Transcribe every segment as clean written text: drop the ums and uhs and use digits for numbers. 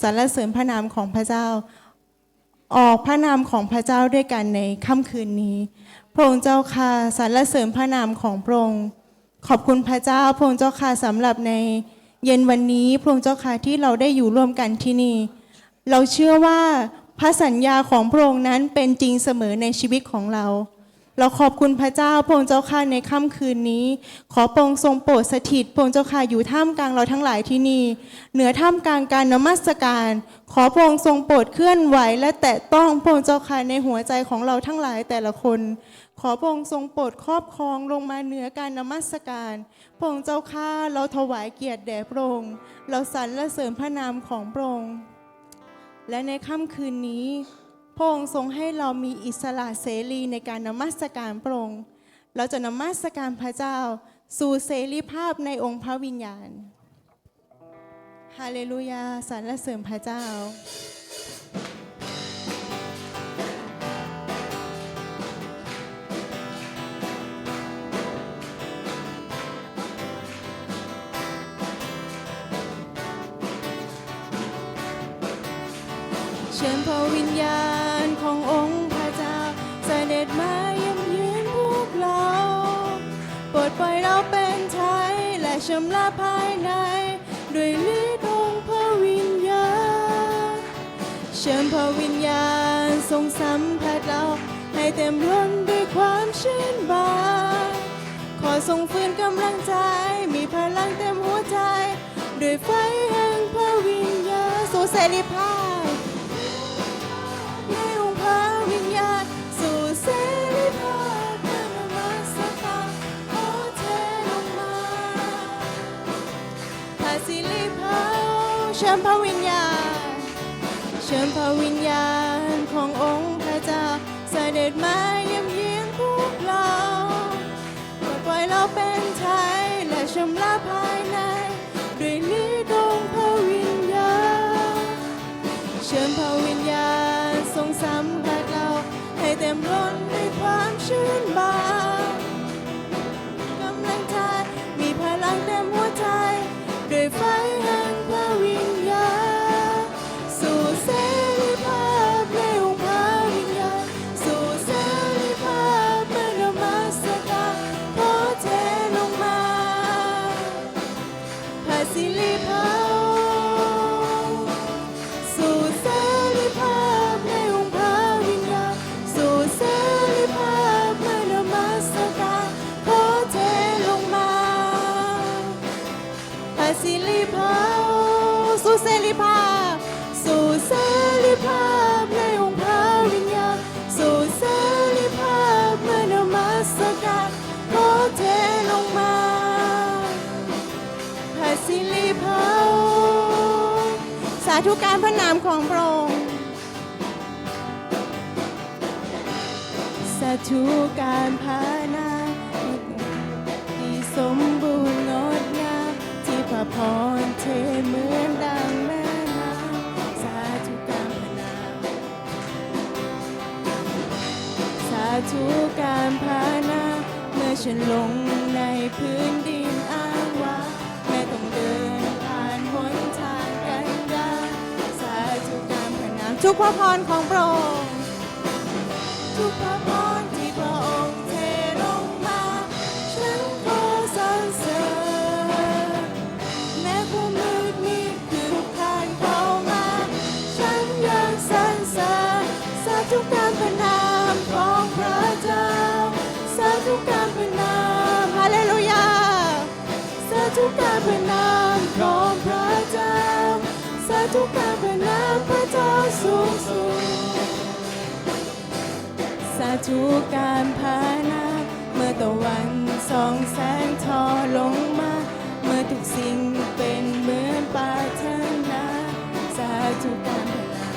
สรรเสริญพระนามของพระเจ้าออกพระนามของพระเจ้าด้วยกันในค่ำคืนนี้พระองค์เจ้าค่ะสรรเสริญพระนามของพระองค์ขอบคุณพระเจ้าพระองค์เจ้าค่ะสำหรับในเย็นวันนี้พระองค์เจ้าค่ะที่เราได้อยู่ร่วมกันที่นี่เราเชื่อว่าพระสัญญาของพระองค์นั้นเป็นจริงเสมอในชีวิตของเราขอบคุณพระเจ้าพระองค์เจ้าค่ะในค่ำคืนนี้ขอพระองค์ทรงโปรดสถิตพระองค์เจ้าค่ะอยู่ท่ามกลางเราทั้งหลายที่นี่เหนือท่ามกลางการนมัสการขอพระองค์ทรงโปรดเคลื่อนไหวและแตะต้องพระองค์เจ้าค่ะในหัวใจของเราทั้งหลายแต่ละคนขอพระองค์ทรงโปรดครอบครองลงมาเหนือการนมัสการพระองค์เจ้าค่ะเราถวายเกียรติแด่พระองค์เราสรรเสริญพระนามของพระองค์และในค่ำคืนนี้พระองค์ทรงให้เรามีอิสระเสรีในการนมัสการพระองค์เราจะนมัสการพระเจ้าสู่เสรีภาพในองค์พระวิญญาณฮาเลลูยาสรรเสริญพระเจ้าเชิญพระวิญญาณขององค์พระเจ้าเสด็จมาเยี่ยมเยียนพวกเราโปรดปล่อยเราเป็นไทยและชำระภายในด้วยฤทธิ์องค์พระวิญญาณเชิญพระวิญญาณทรงสัมผัสเราให้เต็มล้นด้วยความชื่นบานขอทรงฟื้นกำลังใจมีพลังเต็มหัวใจด้วยไฟแห่งพระวิญญาณสู่เสรีภาพวิญญาณสู่เสรีภาพนมัสการขอเทลงมาพระสิริภาเชิญพระวิญญาณเชิญพระวิญญาณขององค์พระเจ้าเสด็จมาเยี่ยมเยียนพวกเราปล่อยเราเป็นไทยและชำระภายในด้วยฤทธิ์องค์พระวิญญาณเชิญพระวิญญาณทรงสัมผัสเราให้เต็มล้นด้วยความชื่นบานกำลังใจมีพลังเต็มหัวใจด้วยไฟแห่งพระวิญญาณสู่เสรีภาพในองค์พระวิญญาณสู่เสรีภาพเมื่อนมัสการขอเทลงมาพระสิริภาสู่เสรีภาพในองค์พระวิญญาณสู่เสรีภาพเมื่อนมัสการขอเทลงมาพระสิริภาสู่เสรีภาพสู่เสรีภาพในองค์พระวิญญาณสู่เสรีภาพเมื่อนมัสการขอเทลงมาพระสิริภาสาธุการพระนามของพระองค์สาธุการพระนามที่สมบูรณ์งดงามที่พระพรเทเหมือนดังแม่น้ำสาธุการพระนามสาธุการพระนามเมื่อฉันลงในพื้นดินอ้างว้างไม่ต้องเดินผ่านหนทางกันดารสาธุการพระนามทุกพระพรของพระองค์ทุกพระพรที่พระองค์เทลงมาฉันขอสรรเสริญแม้ความมืดมิดคือผ่านเข้ามาฉันยังสรรเสริญสาธุการพระนามของพระเจ้าสาธุการพระนามฮาเลลูยาสาธุการพระนามของพระเจ้าสาธุการพระนามพระเจ้าสูงสุดสาธุการพระนามเมื่อตะวันส่องแสงทอลงมาเมื่อทุกสิ่งเป็นเหมือนปรารถนาสาธุการพระนาม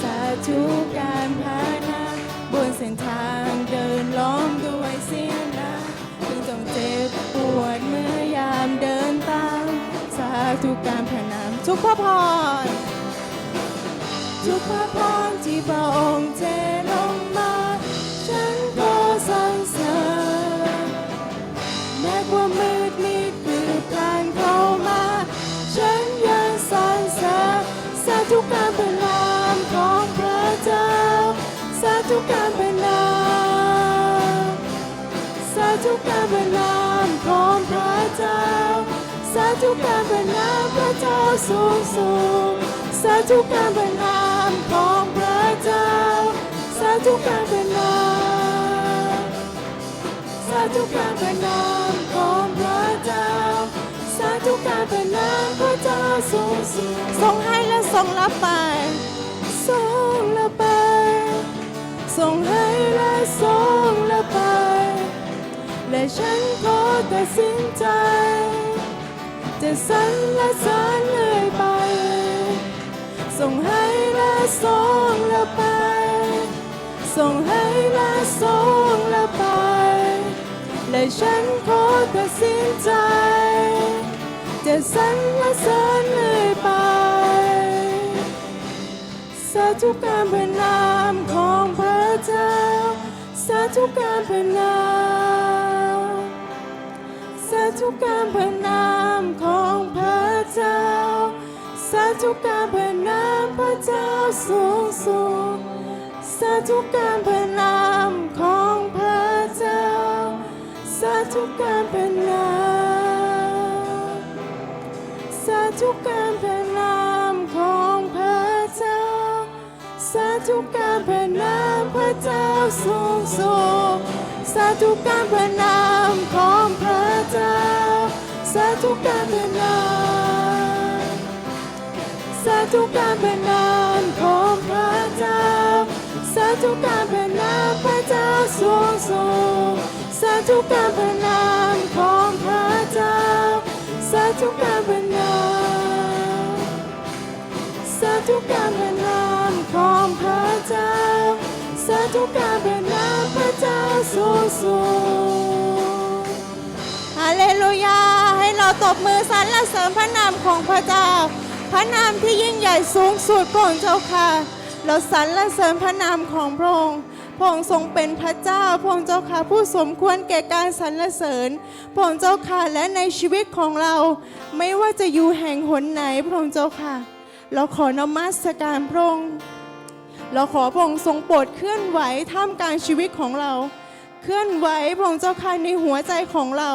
สาธุการพระนามบนเส้นทางเดินล้อมด้วยเสียงนาถึงต้องเจ็บปวดเมื่อยามเดินตามสาธุการพระนามทุกพระพรทุกพระพรที่พระองค์เทลงมาฉันขอสรรเสริญแม้ความมืดมิดคือผ่านเข้ามา ธุการประนามพระเจ้าสูงสุดสาธุการประนามของพระเจ้าสาธุการประนามสาธุการประนามของพระเจ้าสาธุการประนามพระเจ้าสูงสุดทรงให้และทรงรับไปทรงรับไปทรงให้และทรงรับไปและฉันขอตัดสินใจจะสรรเสริญเลยไปทรงให้และทรงรับไปทรงให้และทรงรับไปและฉันขอตัดสินใจจะสรรเสริญเลยไปสาธุการประนามของพระเจ้าสาธุการประนามสาธุการประนามของพระเจ้าสาธุการประนามพระเจ้าสูงสุดสาธุการประนามของพระเจ้าสาธุการประนามสาธุการประนามของพระเจ้าสาธุการประนามพระเจ้าสูงสุดสาธุการประนามของพระเจ้าสาธุการประนามสาธุการประนามของพระเจ้าสาธุการประนามพระเจ้าสูงสุดสาธุการประนามของพระเจ้าสาธุการประนามสาธุการประนามของพระเจ้าสาธุการประนามพระเจ้าสูงสุดฮาเลลูยาให้เราตบมือสรรเสริญพระนามของพระเจ้าพระนามที่ยิ่งใหญ่สูงสุดพระองค์เจ้าค่ะเราสรรเสริญพระนามของพระองค์พระองค์ทรงเป็นพระเจ้าพระองค์เจ้าค่ะผู้สมควรแก่การสรรเสริญพระองค์เจ้าค่ะและในชีวิตของเราไม่ว่าจะอยู่แห่งหนไหนพระองค์เจ้าค่ะเราขอนมัสการพระองค์เราขอพระองค์ทรงโปรดเคลื่อนไหวท่ามกลางชีวิตของเราเคลื่อนไหวพระองค์เจ้าค่ะในหัวใจของเรา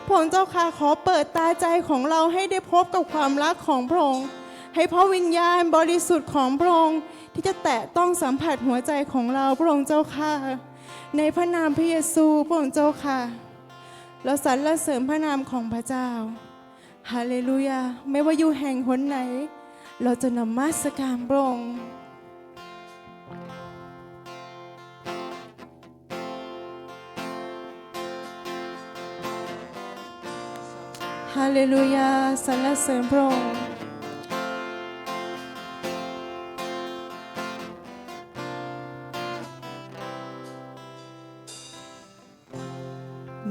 พระองค์เจ้าค่ะขอเปิดตาใจของเราให้ได้พบกับความรักของพระองค์ให้พระวิญญาณบริสุทธิ์ของพระองค์ที่จะแตะต้องสัมผัสหัวใจของเราพระองค์เจ้าค่ะในพระนามพระเยซูพระองค์เจ้าค่ะเราสรรเสริญพระนามของพระเจ้าฮาเลลูยาไม่ว่าอยู่แห่งหนไหนเราจะนมัสการพระองค์ฮาเลลูยาสรรเสริญพระองค์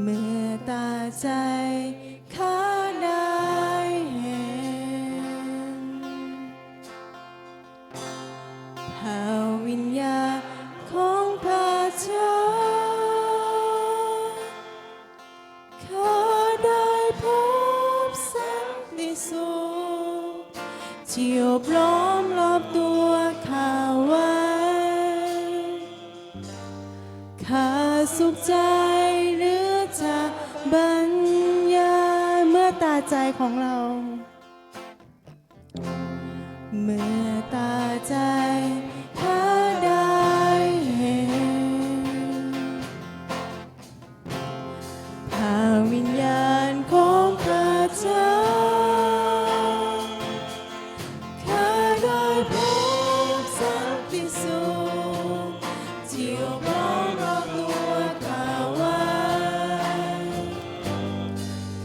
เมื่อตาใจข้าได้เห็นภาวิญญาณของพระเจ้าข้าได้พบสันติสุขที่โอบล้อมรอบตัวข้าไว้ข้าสุขใจเหลือจะบรรยายเมื่อตาใจของเราเมื่อตาใจข้าได้เห็นภาวิญญาณของพระเจ้าข้าได้พบสันติสุขที่โอบล้อมรอบตัวข้าไว้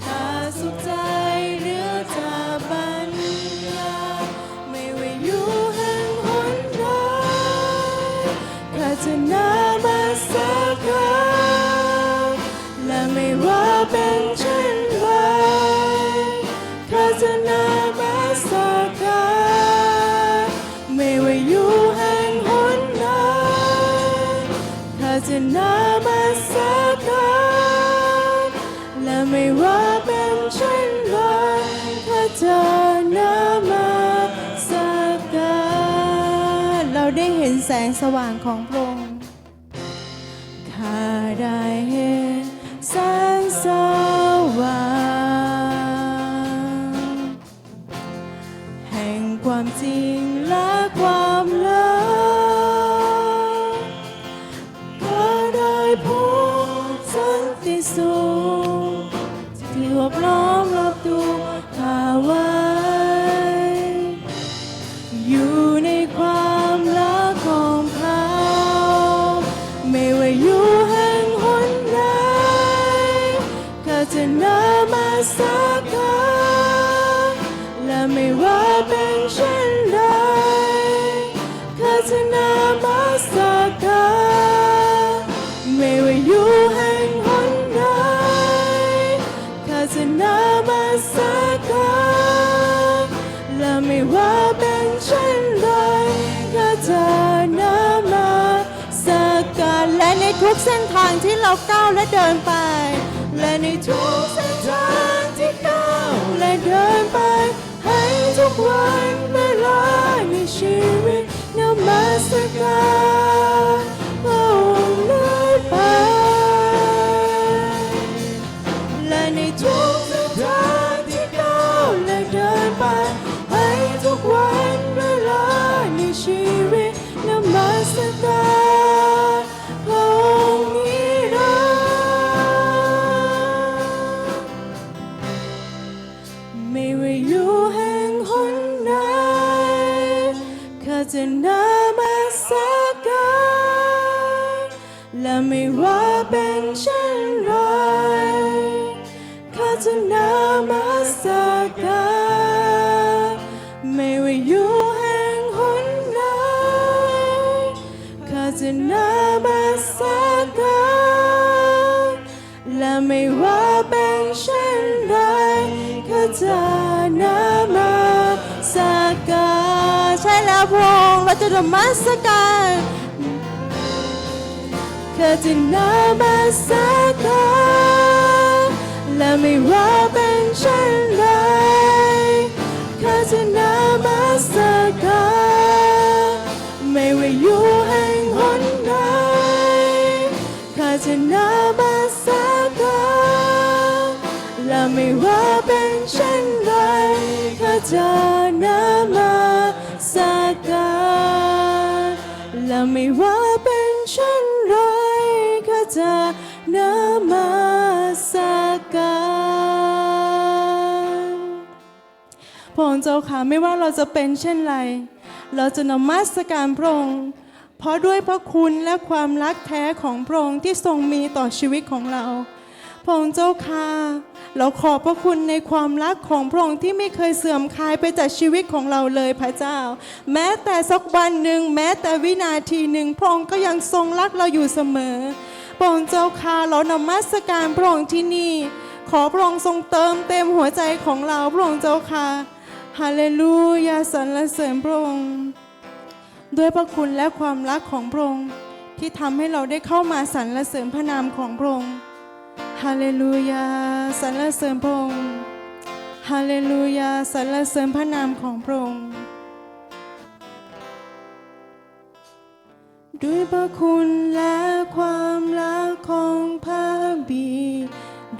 ข้าสุขใจเหลือจะบรรยายไม่ว่าอยู่แห่งหนใดข้าจะนมัสการและไม่ว่าเป็นเช่นไรข้าจะนมัสการไม่ว่าอยู่แห่งหนใดข้าจะนมัสการและไม่ว่าเป็นเช่นไรข้าจะนมัสการเราได้เห็นแสงสว่างของพระองค์ข้าได้เห็นแสงสว่าง ความจริงและความรักก็ได้พูดสันติสุขที่อบล้อมรอบตัวข้าไว้อยู่ในความรักของเขาไม่ว่าอยู่แห่งหนใดข้าจะนมัสการและไม่ว่าเป็นเช่นใดข้าจะนมัสการไม่ว่าอยู่แห่งหนใดข้าจะนมัสการและไม่ว่าเป็นเช่นใดข้าจะนมัสการและในทุกเส้นทางที่เราก้าวและเดินไปและในทุกเส้นทางที่ก้าวและเดินไปให้ทุกวันเวลาในชีวิตนมัสการพระองค์เรื่อยไปและในทุกเส้นทางที่ก้าวและเดินไปให้ทุกวันเวลาในชีวิตนมัสการพระองค์นิรันดร์ไม่ว่าอยู่แห่งหนใดข้าจะนมัสการและไม่ว่าเป็นเช่นไรข้าจะนมัสการไม่ว่าอยู่แห่งหนใดข้าจะนมัสการและไม่ว่าเป็นเช่นใดข้าจะนมัสการใช่แล้วพระองค์เราจะนมัสการข้าจะนมัสการและไม่ว่าเป็นเช่นใดข้าจะนมัสการไม่ว่าอยู่แห่งหนใดข้าจะนมัสการและไม่ว่าเป็นเช่นใดข้าจะนมัสการและไม่ว่าเป็นเช่นไรข้าจะนมัสการพระองค์เจ้าค่ะไม่ว่าเราจะเป็นเช่นไรเราจะนมัสการพระองค์เพราะด้วยพระคุณและความรักแท้ของพระองค์ที่ทรงมีต่อชีวิตของเราพระองค์เจ้าค่ะเราขอบพระคุณในความรักของพระองค์ที่ไม่เคยเสื่อมคลายไปจากชีวิตของเราเลยพระเจ้าแม้แต่สักวันหนึ่งแม้แต่วินาทีหนึ่งพระองค์ก็ยังทรงรักเราอยู่เสมอพระองค์เจ้าค่ะเรานมัสการพระองค์ที่นี่ขอพระองค์ทรงเติมเต็มหัวใจของเราพระองค์เจ้าค่ะฮาเลลูยาสรรเสริญพระองค์ด้วยพระคุณและความรักของพระองค์ที่ทำให้เราได้เข้ามาสรรเสริญพระนามของพระองค์ฮาเลลูยาสรรเสริญพระองค์ฮาเลลูยาสรรเสริญพระนามของพระองค์ด้วยพระคุณและความรักของพระบิ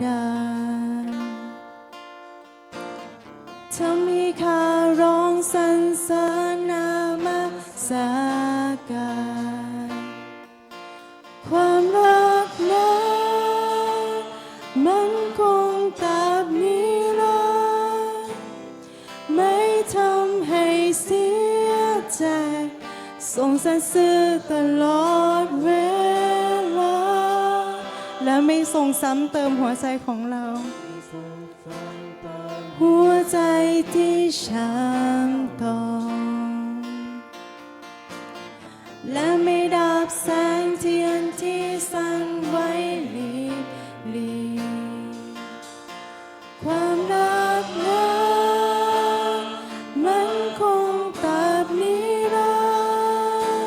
ดาทำให้ข้าร้องสรรเสริญนมัสการความรักนั้นมันคงตราบนิรันดร์ไม่ทำให้เสียใจทรงสรรเสริญตลอดเวลาและไม่ทรงซ้ำเติมหัวใจของเราหัวใจที่ช้ำตองและไม่ดับแสงเทียนที่สั่นไหวลีความรักนั้นมันคงตราบนิรั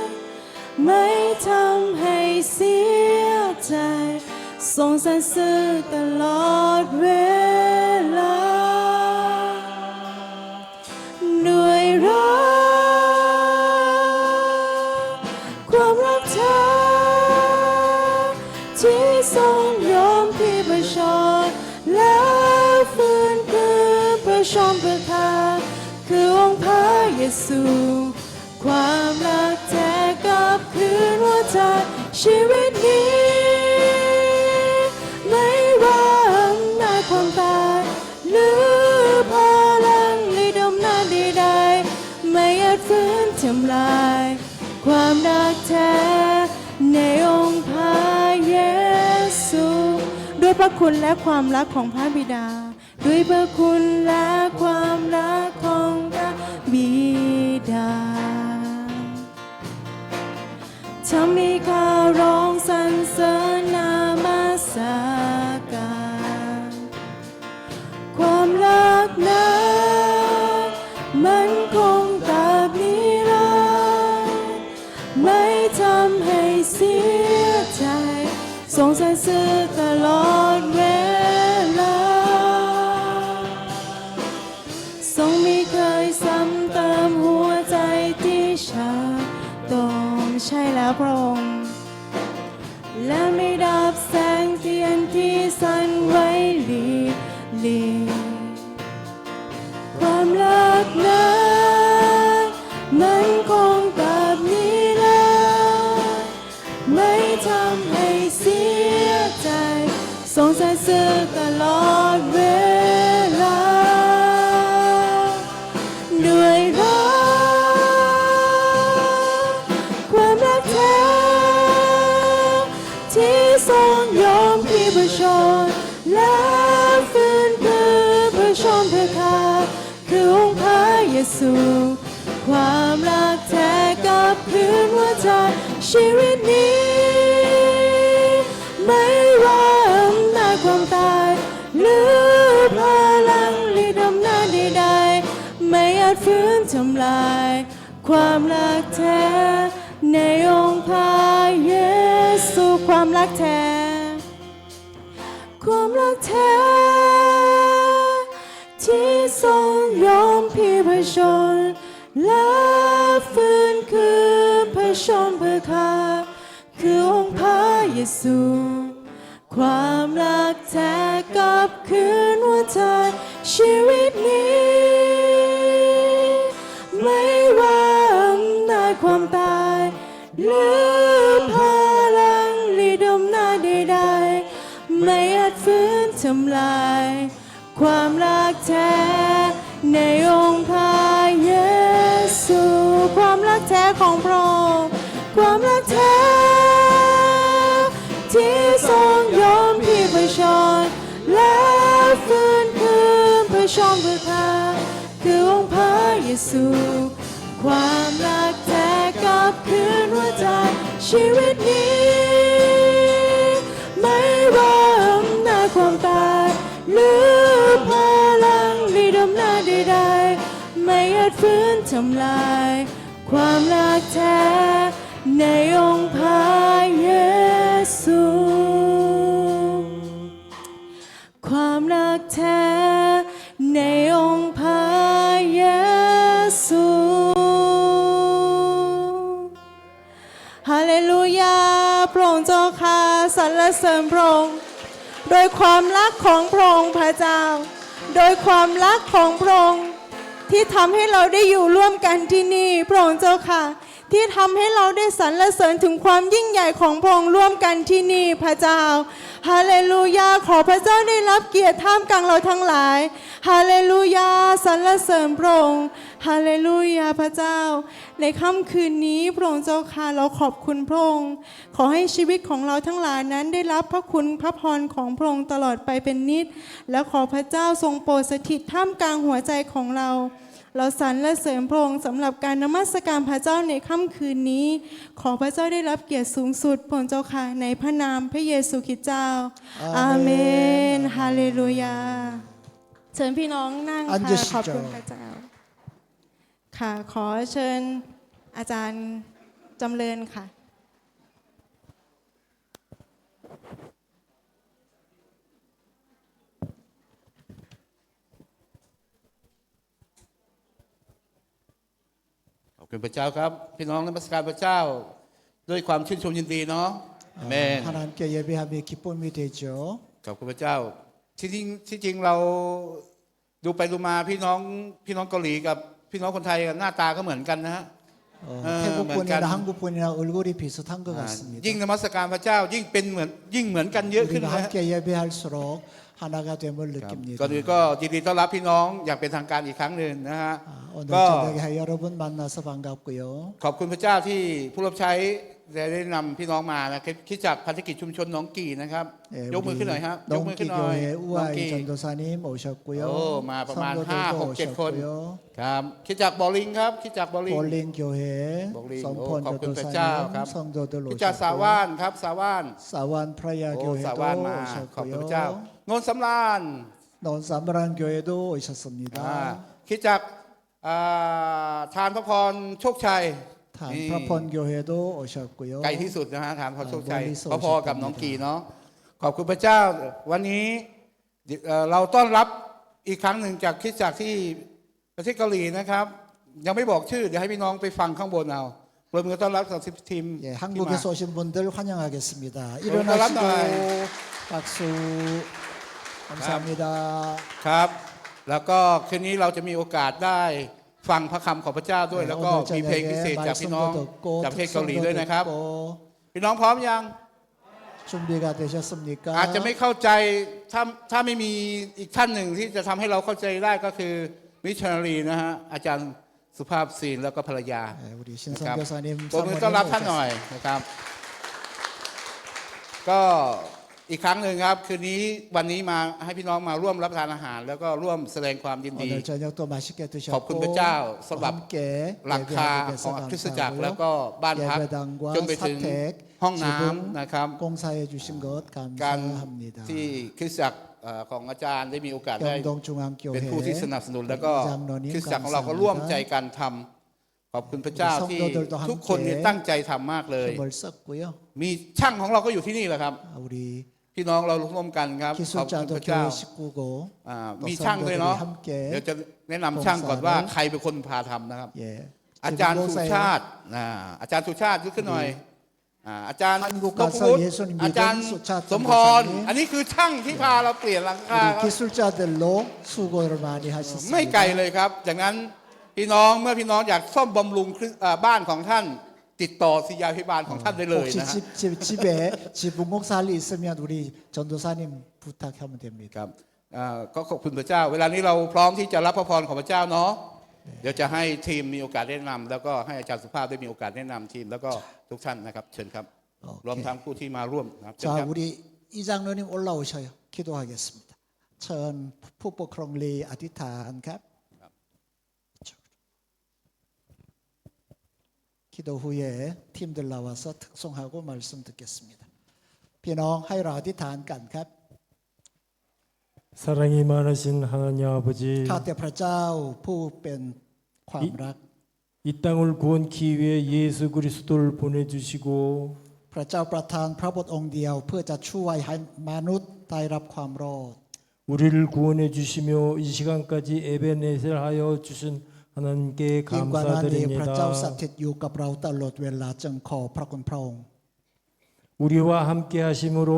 นดร์ไม่ทำให้เสียใจทรงสรรเสริญตลอดเวลาด้วยรักความรักเธอที่ทรงยอมที่ประชดแล้วฟื้นคืนประชมประทานคือองค์พระ เยซูความรักแท้กลับคืนหัวใจชีวิตนี้ไม่ว่าอำนาจความตายหรือพลังฤทธิ์อำนาจใดๆไม่อาจฝืนทำลายความรักแท้ในองค์พระเยซูด้วยพระคุณและความรักของพระบิดาด้วยพระคุณและความรักของพระบิดาทำให้ข้าร้องสรรเสริญนามัสการความรักนั้นมันคงตราบนิรันดร์ไม่ทำให้เสียใจทรงสรรเสริญตลอดเวลาทรงไม่เคยซ้ำเติมหัวใจที่ฉันต้องใช่แล้วพระองค์และไม่ดับแสงเทียนที่สั่นไหวลีความรักนั้นมันคงตราบนิรันดร์ไม่ทำให้เสียใจทรงสรรเสริญตลอดเวลาด้วยรักความรักแท้ที่ทรงยอมพิพชนและฟื้นคืนพระชนเพื่อข้าคือองค์พระเยซูความรักแท้กลับคืนหัวใจชีวิตนี้ไม่ว่าอำนาจความตายหรือพลังฤทธิ์อำนาจใดๆไม่อาจฝืนทำลายความรักแท้ในองค์พระเยซูความรักแท้ความรักแท้ที่ทรงยอมพิพชนและฟื้นคืนพระชนเพื่อข้าคือองค์พระเยซูความรักแท้กลับคืนหัวใจชีวิตนี้ไม่ว่าอำนาจความตายหรือพลังฤทธิ์อำนาจใดๆไม่อาจฝืนทำลายความรักแท้ในองค์พระเยซูความรักแท้ของพระองค์ความรักแท้ที่ทรงยอมพิพชนและฟื้นคืนพระชนเพื่อข้าคือองค์พระเยซูความรักแท้กลับคืนหัวใจชีวิตนี้ไม่ว่าอำนาจความตายหรือพลังฤทธิ์อำนาจใดๆไม่อาจฝืนทำลายความรักแท้ในองค์พระเยซูความรักแท้ในองค์พระเยซูฮาเลลูยาพระองค์เจ้าข้าสรรเสริญพระองค์โดยความรักของพระองค์พระเจ้าโดยความรักของพระองค์ที่ทำให้เราได้อยู่ร่วมกันที่นี่พระองค์เจ้าค่ะที่ทำให้เราได้สรรเสริญถึงความยิ่งใหญ่ของพระองค์ร่วมกันที่นี่พระเจ้าฮาเลลูยาขอพระเจ้าได้รับเกียรติท่ามกลางเราทั้งหลายฮาเลลูยาสรรเสริญพระองค์ฮาเลลูยาพระเจ้าในค่ำคืนนี้พระองค์เจ้าค่ะเราขอบคุณพระองค์ขอให้ชีวิตของเราทั้งหลายนั้นได้รับพระคุณพระพรของพระองค์ตลอดไปเป็นนิจและขอพระเจ้าทรงโปรดสถิตท่ามกลางหัวใจของเราสรรเสริญพระองค์สำหรับการนมัสการพระเจ้าในค่ำคืนนี้ขอพระเจ้าได้รับเกียรติสูงสุดพระองค์เจ้าค่ะในพระนามพระเยซูคริสต์เจ้าอาเมนฮาเลลูยาเชิญพี่น้องนั่งค่ะขอบคุณพระเจ้าค่ะขอเชิญอาจารย์จำเริญค่ะ ขอบคุณพระเจ้าครับพี่น้องนมัสการพระเจ้าด้วยความชื่นชมยินดีเนาะอาเมน 하나님께 예배함에 기쁨이 되죠. ขอบคุณพระเจ้าที่จริงเราดูไปดูมาพี่น้องเกาหลีกับ พี่น้องคนไทยหน้าตาก็เหมือนกันนะฮะ 태국 뭐 분이나 약간- 한국 분이나 얼굴이 비슷한 것 อ่า 같습니다. ยิ่งนมัสการพระเจ้ายิ่งเป็นเหมือนยิ่งเหมือนกันเยอะขึ้น 우리가 นะฮะ 함께 예배할수록 하나가 됨을 ครับ 느낍니다. ก่อนอื่นก็ยินดีต้อนรับพี่น้องอย่างเป็นทางการอีกครั้งหนึ่งนะฮะ 오늘 ก็ 저녁에 여러분 만나서 반갑고요. ขอบคุณพระเจ้าที่ผู้รับใช้ได้นำพี่น้องมานะคิดจากพันธกิจชุมชนหน้องกี่นะครับ 예, ยกมือขึ้นหน่อยครับยกมือขึ้นหน่อย 농기교회 หน้อง 우아이 กี่ 전도사님 오셨고요. 오, 마,ประมาณ 성도들도 5, 6, 7 คน 오셨고요. ครับคิดจากบอลลิงครับคิดจากบอลลิง 볼링 교회 볼링. 성폰 오,ขอบคุณพระ 전도사님 เจ้าครับ 성도들 คิดจากสา 오셨고요. ว่านครับสาว่าน 사완 프라야 โอ้ 교회도 สาว่านมาขอบคุณพระเจ้า 오셨고요. โนนสำราญ 논삼브란 교회도 อ่า 오셨습니다. คิดจากทานพระพรโชคชัย นี่ 단프라폰 교회도 오셨고요. ไกลที่สุดนะฮะทานพรโชคชัย บริสุทธิ์ พอๆกับน้องกีเนาะขอบคุณพระเจ้าวันนี้เราต้อนรับอีกครั้งหนึ่งจากคริสตจักรที่ประเทศเกาหลีนะครับ ยังไม่บอกชื่อเดี๋ยวให้พี่น้องไปฟังข้างบนเอาปรบมือต้อนรับกับทีม 예, ที่มา 한국에서 오신 분들 환영하겠습니다. 따라합니다. 일어나시고 박수 감사합니다. ครับ แล้วก็คืนนี้เราจะมีโอกาสได้ฟังพระคำของพระเจ้าด้วย 네, แล้วก็ 오늘 มีเพลงพิเศษ 저녁에 จากพี่น้อง 말씀도 듣고 จากประเทศเกาหลี 특성도 ด้วยนะครับ 듣고 พี่น้องพร้อมยัง 준비가 되셨습니까? อาจจะไม่เข้าใจถ้าไม่มีอีกท่านหนึ่งที่จะทำให้เราเข้าใจได้ก็คือมิชชันนารีนะฮะอาจารย์สุภาพศีลแล้วก็ภรรยา 네, 우리 นะครับ 신성교사님 ปรบมือต้อนรับท่านหน่อยนะครับ ก็อีกครั้งหนึ่งครับ คืนนี้วันนี้มาให้พี่น้องมาร่วมรับประทานอาหาร แล้วก็ร่วมแสดงความยินดี 오늘 저녁도 맛있게 ขอบคุณ 드셨고 พระเจ้าสำหรับ 함께 หลังคา 예배하게 ของ 돼서 คริสตจักรแล้ว 감사하고요. ก็บ้านพัก 예배당과 จนไปถึง 사택 ห้องน้ำ 지붕 นะครับ 공사해 주신 것 การ 감사합니다. ที่คริสตจักรของอาจารย์ได้มีโอกาสได้ 경동중앙교회 เป็นผู้ที่สนับสนุนแล้วก็ 장로님 คริสตจักรของเราก็ 감사합니다. ร่วมใจกันทำขอบคุณพระเจ้าที่ 성도들도 ทุกคนเนี่ย 함께 ตั้งใจทำมากเลย 힘을 썼고요. มีช่างของเราก็อยู่ที่นี่แหละครับ 우리 พี่น้องเราร่วมกันครับขอบคุณ 기술자도 พระเจ้า 교회 식구고 มีช่างด้วยเนาะ 함께 เดี๋ยวจะแนะนำช่างก่อนว่าใครเป็นคนพาทำนะครับ 예. อาจารย์ 지붕 สุ 공사에 ชาติอาจารย์สุชาติลุกขึ้นหน่อยอาจารย์ 한국 นพ 가서 วุฒิ 예수님 믿은 อาจารย์ สุชาติ สมพร 전도사님 อันนี้คือช่างที่พาเราเปลี่ยนหลังคา 우리 ครับ 기술자들로 수고를 많이 ไม่ไกล 하셨습니다. เลยครับจากนั้นพี่น้องเมื่อพี่น้องอยากซ่อมบำรุงบ้านของท่านติดต่อศิริยาภิบาลของท่านได้เลย 혹시 นะฮะ 집에 지붕 공사할 일 있으면 우리 전도사님 부탁하면 됩니다. ครับก็ขอบคุณพระเจ้า เวลานี้เราพร้อมที่จะรับพระพรของพระเจ้าเนาะเดี๋ยวจะให้ทีมมีโอกาสแนะนำแล้วก็ให้อาจารย์สุภาพได้มีโอกาสแนะนำทีมแล้วก็ทุกท่านนะครับเชิญครับ โอเค รวมทั้งผู้ที่มาร่วมนะครับเชิญ 자, ครับ 우리 이장로님 올라오셔요. 기도하겠습니다. 천 푸포 크롱리 아디탄 갑. 기도 후에 팀들 나와서 특송하고 말씀 듣겠습니다. 비농 하이라 아디탄 간 갑. 사랑이 많으신 하나님 아버지, 카테 프라자우 푸뺀ความรัก 이 땅을 구원기 위해 예수 그리스도를 보내주시고 พระเจ้าประทานพระบุตรองค์เดียวเพื่อจะช่วยให้มนุษย์ได้รับความรอด 우리를 구원해 주시며 이 시간까지 에베네셀하여 주신 하나님께 ยิ่งกว่านั้นเองพระเจ้าส 감사드립니다. ถิตอยู่กับเราตลอดเวลาจึงขอพระคุณพระองค์ 우리와 함께 하심으로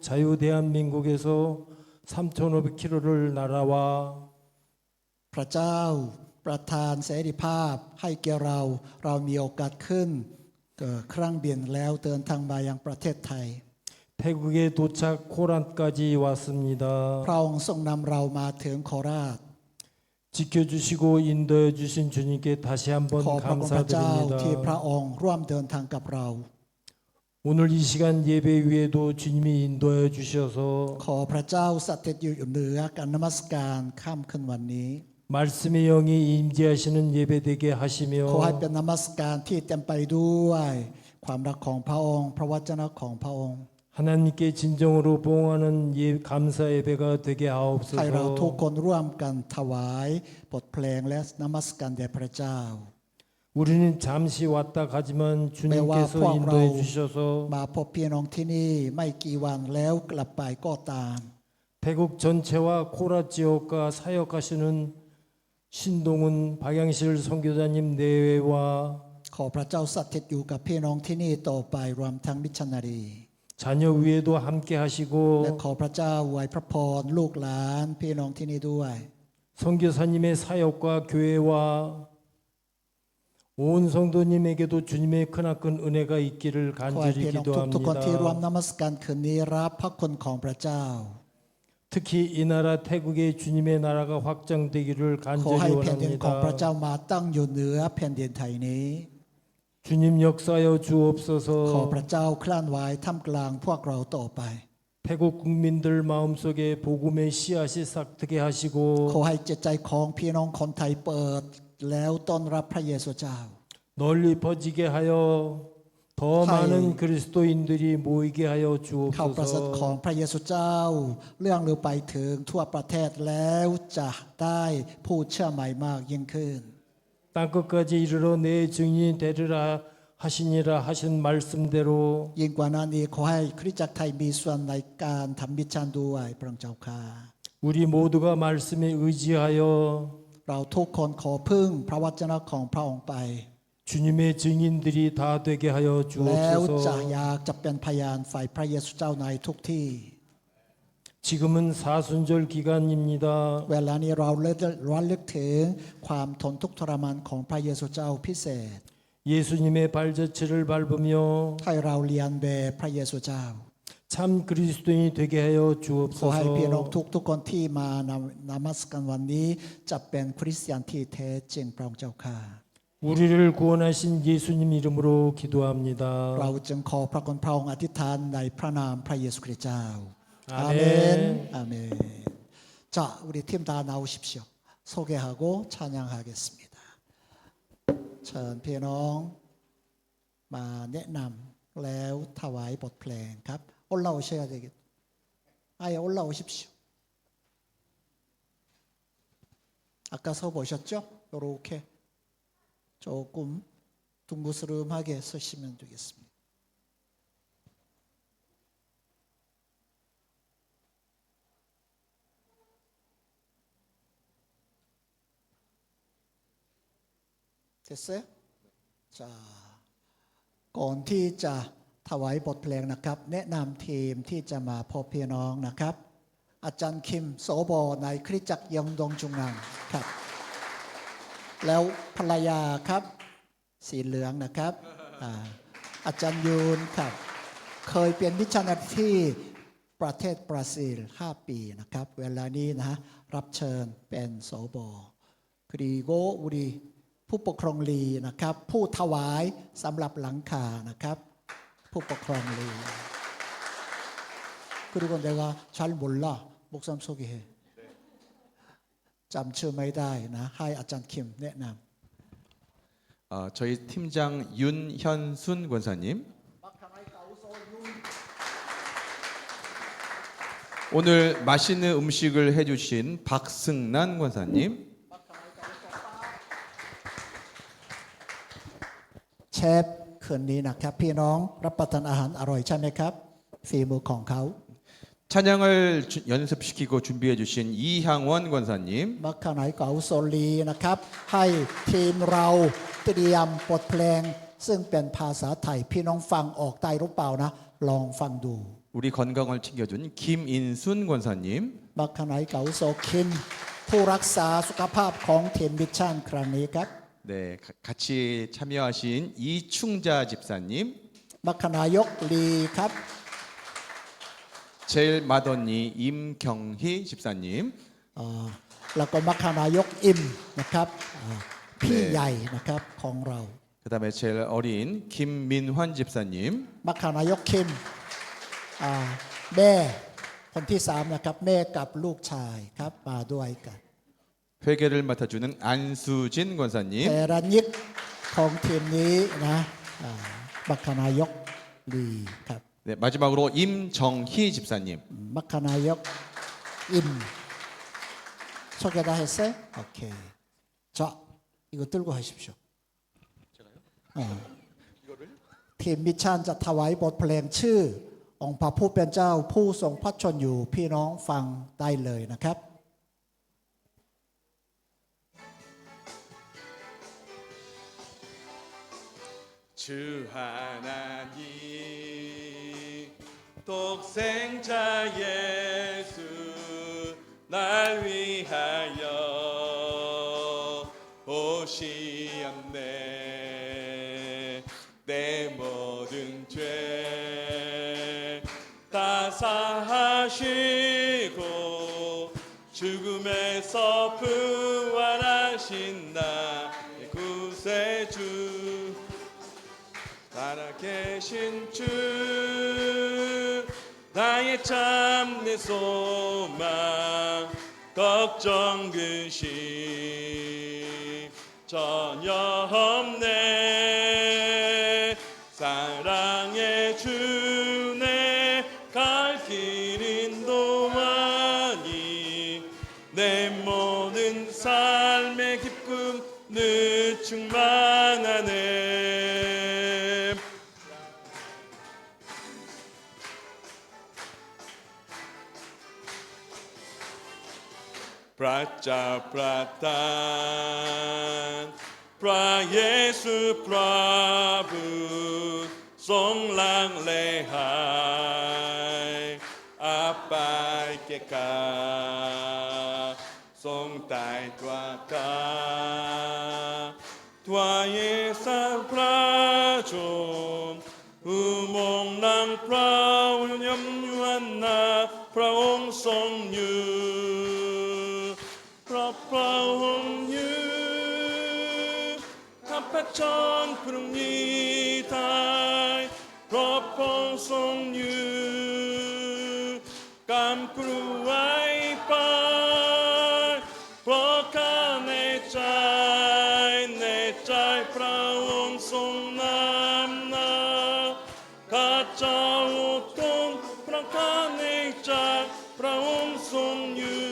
자유 대한민국에서 3,500km를 날아와 พระเจ้าประทานเสรีภาพให้แก่เรามีโอกาสขึ้นเครื่องบินแล้วเดินทางมายังประเทศไทย 태국에 도착 코란까지 왔습니다. พระองค์ทรงนำเรามาถึงโคราช 지켜주시고 인도해 주신 주님께 다시 ข 한번 อพระคุณพระเจ้าที่พระ 감사드립니다. องค์ร่วมเดินทางกับเรา 오늘 이 시간 예배 위에도 주님이 인도해 주셔서 ขอพระเจ้าสถิตอยู่เหนือการนมัสการค่ำคืนวันนี้ 말씀의 영이 임재하시는 예배되게 ขอให้ 하시며 เป็นนมัสการที่เต็มไปด้วยความรักของพระองค์ พระวจนะของพระองค์ 하나님께 진정으로 봉하는 감사 예배가 되게 ให้เราทุก 하옵소서. คนร่วมกันถวายบทเพลงและนมัสการแด่พระเจ้า 우리는 잠시 왔다 가지만 주님께서 매와 인도해 포함으로 주셔서 มาพบพี่น้องที่นี่ไม่กี่วันแล้วกลับไปก็ตาม 태국 전체와 코라 지역과 사역하시는 신동훈 박양실 선교사님 내외와 ขอพระเจ้าสถิตอยู่กับพี่น้องที่นี่ต่อไปรวมทั้งมิชชันนารี 자녀 위에도 함께 และ 하시고 ขอพระเจ้าอวยพระพรลูกหลานพี่น้องที่นี่ด้วย 선교사님의 사역과 교회와 온 성도님에게도 주님의 크나큰 은혜가 있기를 ขอให้ 간절히 พี่น้องทุกๆคนที่ร่วม 기도합니다. นมัสการคืนนี้รับพระคุณของพระเจ้า 특히 이 나라 태국의 주님의 나라가 확장되기를 ขอให้ 간절히 แผ่นดินของพระเจ้า 원합니다. มาตั้งอยู่เหนือแผ่นดินไทยนี้ 주님 역사여 ขอพ 주옵소서. ระเจ้าเคลื่อนไหวท่ามกลางพวกเราต่อไป 태국 국민들 마음속에 복음의 씨앗이 싹트게 ขอ 하시고 ให้จิตใจของพี่น้องคนไทยเปิด แล้วต้อนรับพระเยซูเจ้า 널리 퍼지게 하여 더 하이. 많은 그리스도인들이 모이게 하여 เข้าประเสริฐของ 주옵소서. พระเยซูเจ้า เรื่องลือไปถึงทั่วประเทศแล้วจะได้ผู้เชื่อใหม่มากยิ่งขึ้น 땅끝까지 이르러 내 증인이 되리라 하시니라 하신 말씀대로 ยิ่งกว่านั้นอีกขอให้คริสตจักรไทยมีส่วนในการทำมิชชั่นด้วยพระองค์เจ้าค่ะ 우리 모두가 말씀에 의지하여 เราทุกคนขอพึ่งพระวจนะของพระองค์ไป 주님의 증인들이 다 되게 하여 แล้วจะ 주옵소서. อยากจะเป็นพยานฝ่ายพระเยซูเจ้าในทุกที่ 지금은 사순절 기간입니다. เวลานี้เราระลึกถึงความทนทุกข์ทรมานของพระเยซูเจ้าพิเศษ 예수님의 발자취를 밟으며 ให้เราเรียนแบบพระเยซูเจ้า 참 그리스도인이 되게 하여 ขอให้พี่น้อง 주옵소서. ทุกคนที่มานมัสการวันนี้จะเป็นคริสเตียนที่แท้จริงพระองค์เจ้าค่ะ 우리를 구원하신 예수님 이름으로 เรา 기도합니다. จึงขอพระคุณพระองค์อธิษฐานในพระนามพระเยซูคริสต์เจ้า 아멘. 아멘. 자, 우리 팀 다 나오십시오. 소개하고 찬양하겠습니다. เชิญพี่น้องมาแนะนำแล้วถวายบทเพลงครับ 올라오셔야 되겠. 아예 올라오십시오. 아까 서 보셨죠? 이렇게 조금 둥그스름하게 서시면 되겠습니다. 됐어요? 자, ก่อนที่จะถวายบทเพลงนะครับ แนะนำทีมที่จะมาพบพี่น้องนะครับ อาจารย์คิมโสบในคริสตจักรยองดงจุงนังครับ แล้วภรรยาครับสีเหลืองนะครับอาจารย์ยูนครับเคยเป็นมิชชันนารีที่ประเทศบราซิล 5 ปีนะครับ เวลานี้นะรับเชิญเป็นโสบกรีโกอุรีผู้ปกครองลีนะครับ ผู้ถวายสำหรับหลังคานะครับ ผู้ปกครองลี그리고 내가 잘 몰라 목사님 소개해จำชื่อไม่ได้นะให้อาจารย์คิมแนะนำ 저희 팀장 윤현순 권사님, 오늘 맛있는 음식을 해주신 박승란 권사님, เชฟคืนนี้นะครับพี่น้องรับประทานอาหารอร่อยใช่ไหมครับฝีมือของเขา 찬양을 연습시키고 준비해주신 이향원 권사님, มักขานายเก๋าโซลีนะครับให้ทีมเราเตรียมบทเพลงซึ่งเป็นภาษาไทยพี่น้องฟังออกได้หรือเปล่านะลองฟังดู 우리 건강을 챙겨준 김인순 권사님, มักขานายเก๋าโซคิมผู้รักษาสุขภาพของทีมมิชชั่นครั้งนี้ครับ 네, 같이 참여하신 이충자 집사님, มักขานายกลีครับ 제일 맏언니 임경희 집사님, แล้วก็มัคคานายกอิมนะครับพี่ใหญ่นะครับของเรา 그다음에 제일 어린 김민환 집사님, มัคคานายกคิมแม่คนที่3นะครับแม่กับลูกชายครับมาด้วยกัน 회계를 맡아주는 안수진 เท 권사님, ระยิกของทีมนี้นะมัคคานายกลีครับ 네, 마지막으로 임정희 집사님. มัคคานายกอิม소개 다 했어요? 오케이. 자, 이거 들고 하십시오.ทีมมิชชั่นจะถวายบทเพลงชื่อองค์พระผู้เป็นเจ้าผู้ทรงพระชนอยู่พี่น้องฟังได้เลยนะครับ 주 하나님 독생자 예수 날 위하여 오시었네 죽음에서 부활하신 나의 구세주 살아계신 주 나의 참된 소망 걱정 근심 전혀 없네 사랑의 주내 갈 길 인도하니 내 모든 삶의 기쁨 늘 충만하네 Praja Pratan Pra Yesu Prabhu Song lang lehai Apai ke ka Song tai tua ka Tua Yesa Prajom Umong lang Pra Unyam Yuan na Pra Ong Song Yu Praung như khắp tròn phương nhi tai Praung song như cam cru ai pai Praka ne chai Praung song nam na Ka chao tôn Praka ne chai Praung song như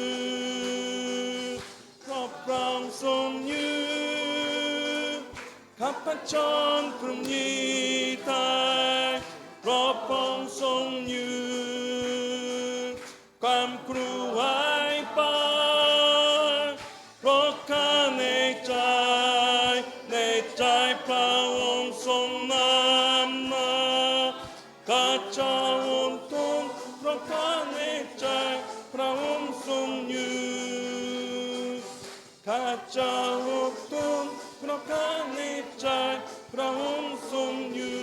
Prong song như khắp tròn phương nhi tai Prong song như cam cru ai pai Proka ne chai Prong song nam na Ka chao tôn Proka ne chai Prong song như Kacha hukton prokane chai praung song yu.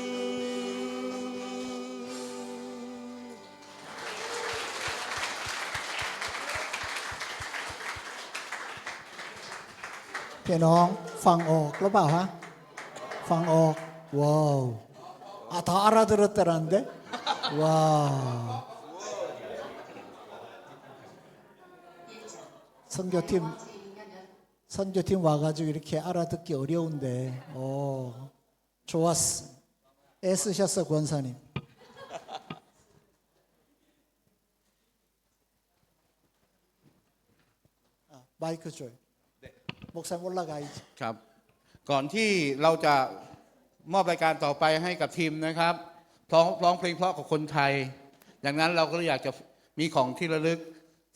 พี่น้องฟังออกหรือเปล่าฮะฟังออกว้าว다 알아들었다는데 와 선교팀 와가지고 이렇게 알아듣기 어려운데 좋았어 애쓰셨어 권사님 마이크 줘요 목사님 올라가야지 ครับก่อนที่เราจะมอบรายการต่อไปให้กับทีมนะครับร้องเพลงเพราะกับคนไทยดังนั้นเราก็อยากจะมีของที่ระลึก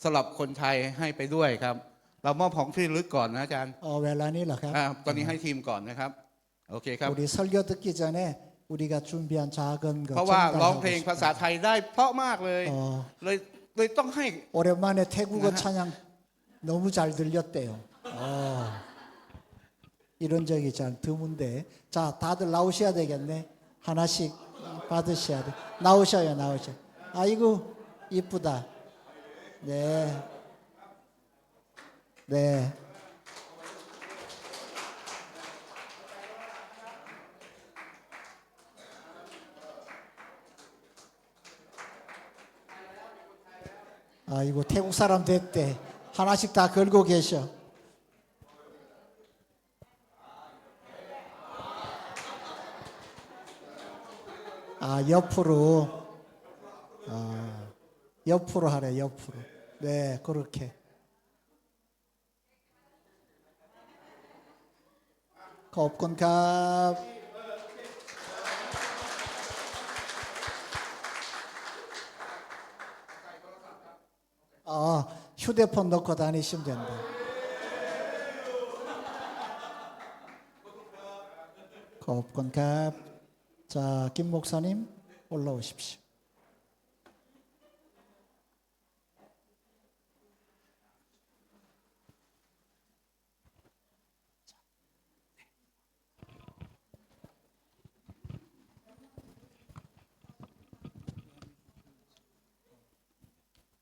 สำหรับคนไทยให้ไปด้วยครับเรามอบของที่ระลึกก่อนนะอาจารย์ 웰라니เหรอครับ ตอนนี้ให้ทีมก่อนนะครับโอเคครับ 우리 설교 듣기 전에 우리가 준비한 작은 거 เพราะว่าร้องเพลง 전달하고 ภาษาไทยได้เพราะมากเลยเลยต้องให้ 오랜만에 태국어 찬양 너무 잘 들렸대요. 이런 적이 잘 드문데. 자, 다들 나오셔야 되겠네. 하나씩 받으셔야 돼. 나오셔요. 아이고, 이쁘다. 네. 네. 아이고, 태국 사람 됐대. 하나씩 다 걸고 계셔. 옆으로. 옆으로 하래, 옆으로. 네, 그렇게. 고맙군갑. 휴대폰 넣고 다니시면 된다. 고맙군갑. 자, 김 목사님 올라오십시오.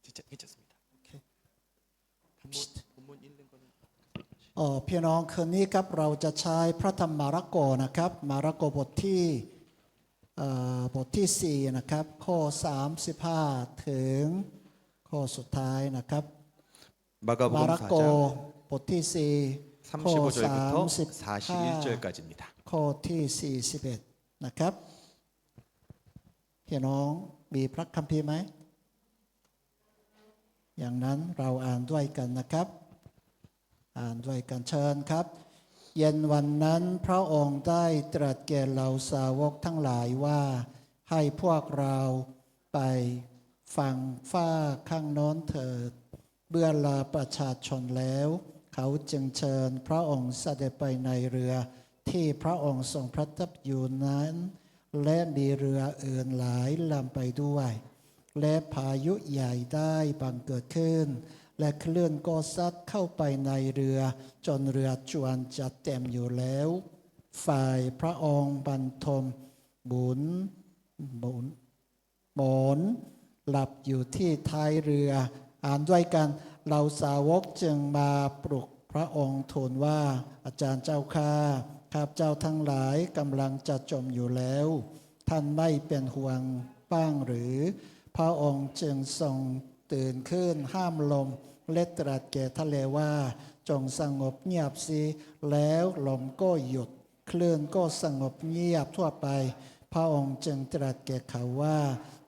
진짜 괜찮습니다. 오케이. 본문 1 พี่น้องคืนนี้ครับเราจะใช้พระธรรมมาระโกนะครับมาระโกบทที่4นะครับข้อ35ถึงข้อสุดท้ายนะครับมา 마가복음 ระโก 4장 บทที่4ข้อ 35절부터 35 41절까지입니다. ข้อที่41นะครับพี่น้องมีพระคัมภีร์ไหมอย่างนั้นเราอ่านด้วยกันนะครับอ่านด้วยกันเชิญครับเย็นวันนั้นพระองค์ได้ตรัสแก่เหล่าสาวกทั้งหลายว่าให้พวกเราไปฝั่งฟ้าข้างโน้นเถิดเบื่อลาประชาชนแล้วเขาจึงเชิญพระองค์เสด็จไปในเรือที่พระองค์ทรงประทับอยู่นั้นและมีเรืออื่นหลายลำไปด้วยและพายุใหญ่ได้บังเกิดขึ้นและคลื่นก็ซัดเข้าไปในเรือจนเรือจวนจะเต็มอยู่แล้วฝ่ายพระองค์บรรทมหมุนหลับอยู่ที่ท้ายเรืออ่านด้วยกันเราสาวกจึงมาปลุกพระองค์ทูลว่าอาจารย์เจ้าข้าข้าพเจ้าทั้งหลายกำลังจะจมอยู่แล้วท่านไม่เป็นห่วงบ้างหรือพระองค์จึงทรงตื่นขึ้นห้ามลมและตรัสแก่ทะเลว่าจงสงบเงียบสิแล้วลมก็หยุดคลื่นก็สงบเงียบทั่วไปพระองค์จึงตรัสแก่เขาว่า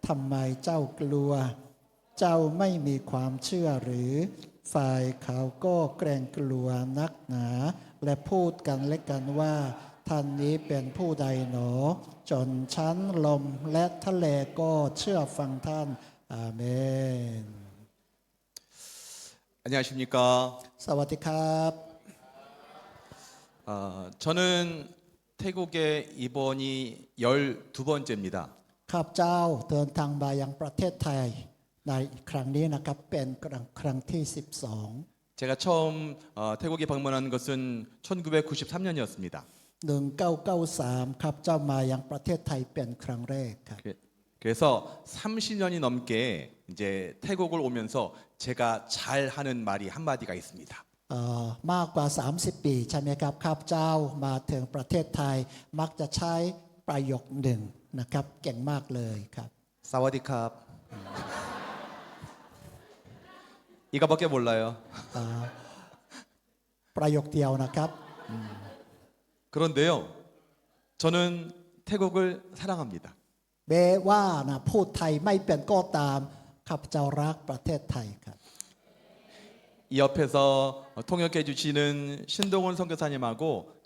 ทำไมเจ้ากลัวเจ้าไม่มีความเชื่อหรือฝ่ายเขาก็เกรงกลัวนักหนาและพูดกันและกันว่าท่านนี้เป็นผู้ใดหนอจนชั้นลมและทะเลก็เชื่อฟังท่านอาเมน 안녕하십니까? สวัสดีครับ 저는 태국에 이번이 12번째입니다. ข้าพเจ้าเดินทางมายังประเทศไทยในครั้งนี้นะครับเป็นครั้งที่12 제가 처음 태국에 방문한 것은 1993년이었습니다. 1993ครับเจ้ามายังประเทศไทยเป็นครั้งแรกครับ 그래서 30년이 넘게 이제 태국을 오면서 제가 잘하는 말이 한마디가 있습니다. มากกว่า30ปีใช่ไหมครับข้าพเจ้ามาถึงประเทศไทยมักจะใช้ประโยคหนึ่งนะครับเก่งมากเลยครับ 사와디캅. 이거밖에 몰라요. ประโยคเดียวนะครับ 그런데요, 저는 태국을 사랑합니다. แม้ว่านะพูดไทยไม่เป็นก็ตามข้าพเจ้ารักประเทศไทยครับ 이 옆에서 통역해 주시는 신동훈 선교사님하고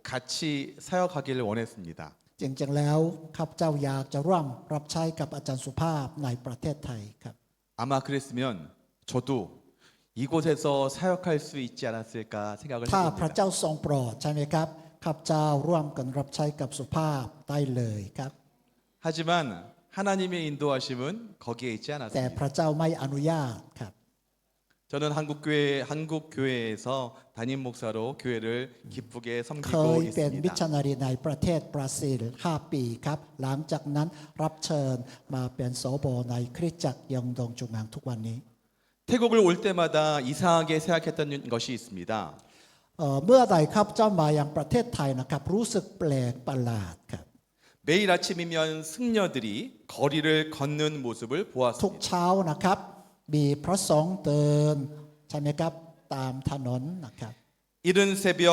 같이 사역하기를 원했습니다. จริงๆแล้วข้าพเจ้าอยากจะร่วมรับใช้กับอาจารย์สุภาพในประเทศไทยครับ 아마 그랬으면 저도 이곳에서 사역할 수 있지 않았을까 생각을 ถ้าพระ 해봅니다. เจ้าทรงโปรดใช่ไหมครับข้าพเจ้าร่วมกันรับใช้กับสุภาพได้เลยครับ 하지만 하나님의 인도하심은 거기에 있지 แต่พ 않았습니다. ระเจ้าไม่อนุญาตครับ 저는 한국 교회에서 담임 목사로 교회를 기쁘게 เค 섬기고 ยเป็นมิช 있습니다. ชันนารีในประเทศบราซิล5 ปีครับหลังจากนั้นรับเชิญมาเป็นสบในคริสตจักรยงดงจุงอังทุกวันนี้ 태국을 올 때마다 이상하게 생각했던 것이 있습니다. เมื่อใดครับเจ้ามายังประเทศไทยนะครับรู้สึกแปลกประหลาดครับ 매일 아침이면 승려들이 거리를 걷는 모습을 ทุก 보았습니다. เช้านะครับมีพระสงฆ์เดินใช่ไหมครับตามถนนนะครับ 이른 새벽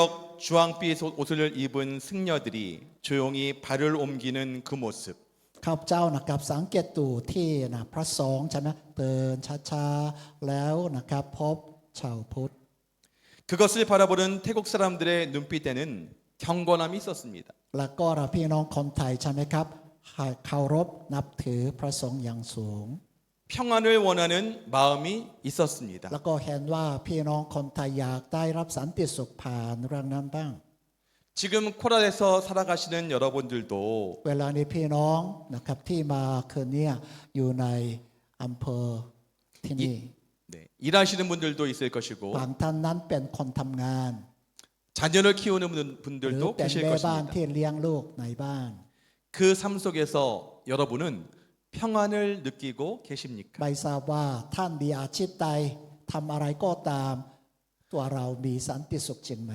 주황빛 옷을 입은 승려들이 조용히 발을 옮기는 그 모습. ข้าพเจ้านะครับสังเกตดูที่นะพระสงฆ์ใช่ไหมเดินช้าๆแล้วนะครับพบชาวพุทธ 그것을 바라보는 태국 사람들의 눈빛에는 경건함이 있었습니다. แล้วก็เราพี่น้องคนไทยใช่ไหมครับเคารพนับถือพระสงฆ์อย่างสูง 평안을 원하는 마음이 있었습니다. แล้วก็เห็นว่าพี่น้องคนไทยอยากได้รับสันติสุขผ่านเรื่องนั้นบ้าง 지금 코랄에서 살아가시는 여러분들도 เวลานี้พี่น้องนะครับที่มาคืนนี้อยู่ในอำเภอที่นี่ 네, 일하시는 분들도 있을 것이고 บางท่านนั้นเป็นคนทำงาน 자녀를 키우는 หรือ 분들도 เป็น 계실 แม่บ้าน 것입니다. ที่เลี้ยงลูกในบ้าน 그 삶 속에서 여러분은 평안을 느끼고 계십니까? ไม่ทราบว่าท่านมีอาชีพใดทำอะไรก็ตามตัวเรามีสันติสุขจริงไหม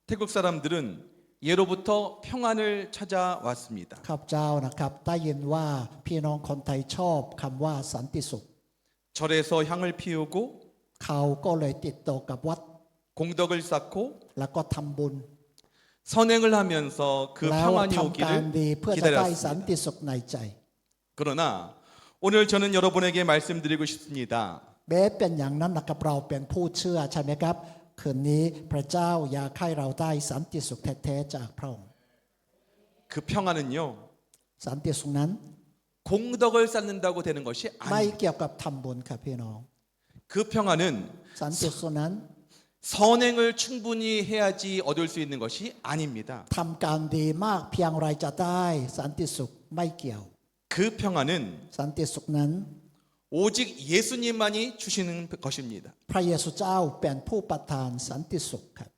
태국 사람들은 예로부터 평안을 찾아왔습니다. ข้าพเจ้านะครับได้ยินว่าพี่น้องคนไทยชอบคำว่าสันติสุข 절에서 향을 피우고 เขาก็เลยติดต่อกับวัด 공덕을 쌓고 แล้วก็ทำบุญ 선행을 하면서 그 แล้ว 평안이 ทำการดี 오기를 เพื่อจะได้สัน 기다렸습니다. ติสุขในใจ 그러나 오늘 저는 여러분에게 말씀드리고 싶습니다. แม้เป็นอย่างนั้นนะครับเราเป็นผู้เชื่อใช่ไหมครับคืนนี้พระเจ้าอยากให้เราได้สันติสุขแท้ๆจากพระองค์ 그 평안은요 สันติสุขนั้น 공덕을 쌓는다고 되는 것이 ไม่ 아닙니다. เกี่ยวกับทำบุญครับพี่น้อง 그 평안은 สันติสุขนั้น 선행을 충분히 해야지 얻을 수 있는 것이 아닙니다. ทำการดีมากเพียงไรจะได้สันติสุขไม่เกี่ยว 그 평안은 สันติสุขนั้น 오직 예수님만이 주시는 것입니다. พระเยซูเจ้าเป็นผู้ประทานสันติสุขครับ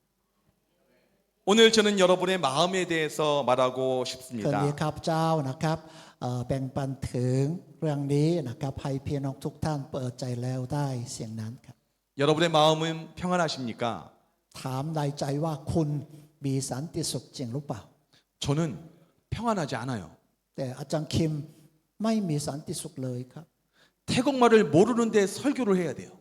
오늘 저는 여러분의 마음에 대해서 말하고 คืนนี้ 싶습니다. ข้าพเจ้านะครับแบ่งปันถึงเรื่องนี้นะครับให้พี่น้องทุกท่านเปิดใจแล้วได้เสียงนั้นครับ 여러분의 마음은 평안하십니까? ถามในใจว่าคุณมีสันติสุขจริงหรือเปล่า 저는 평안하지 않아요. แต่อาจารย์คิมไม่มีสันติสุขเลยครับ 태국말을 모르는데 설교를 해야 돼요.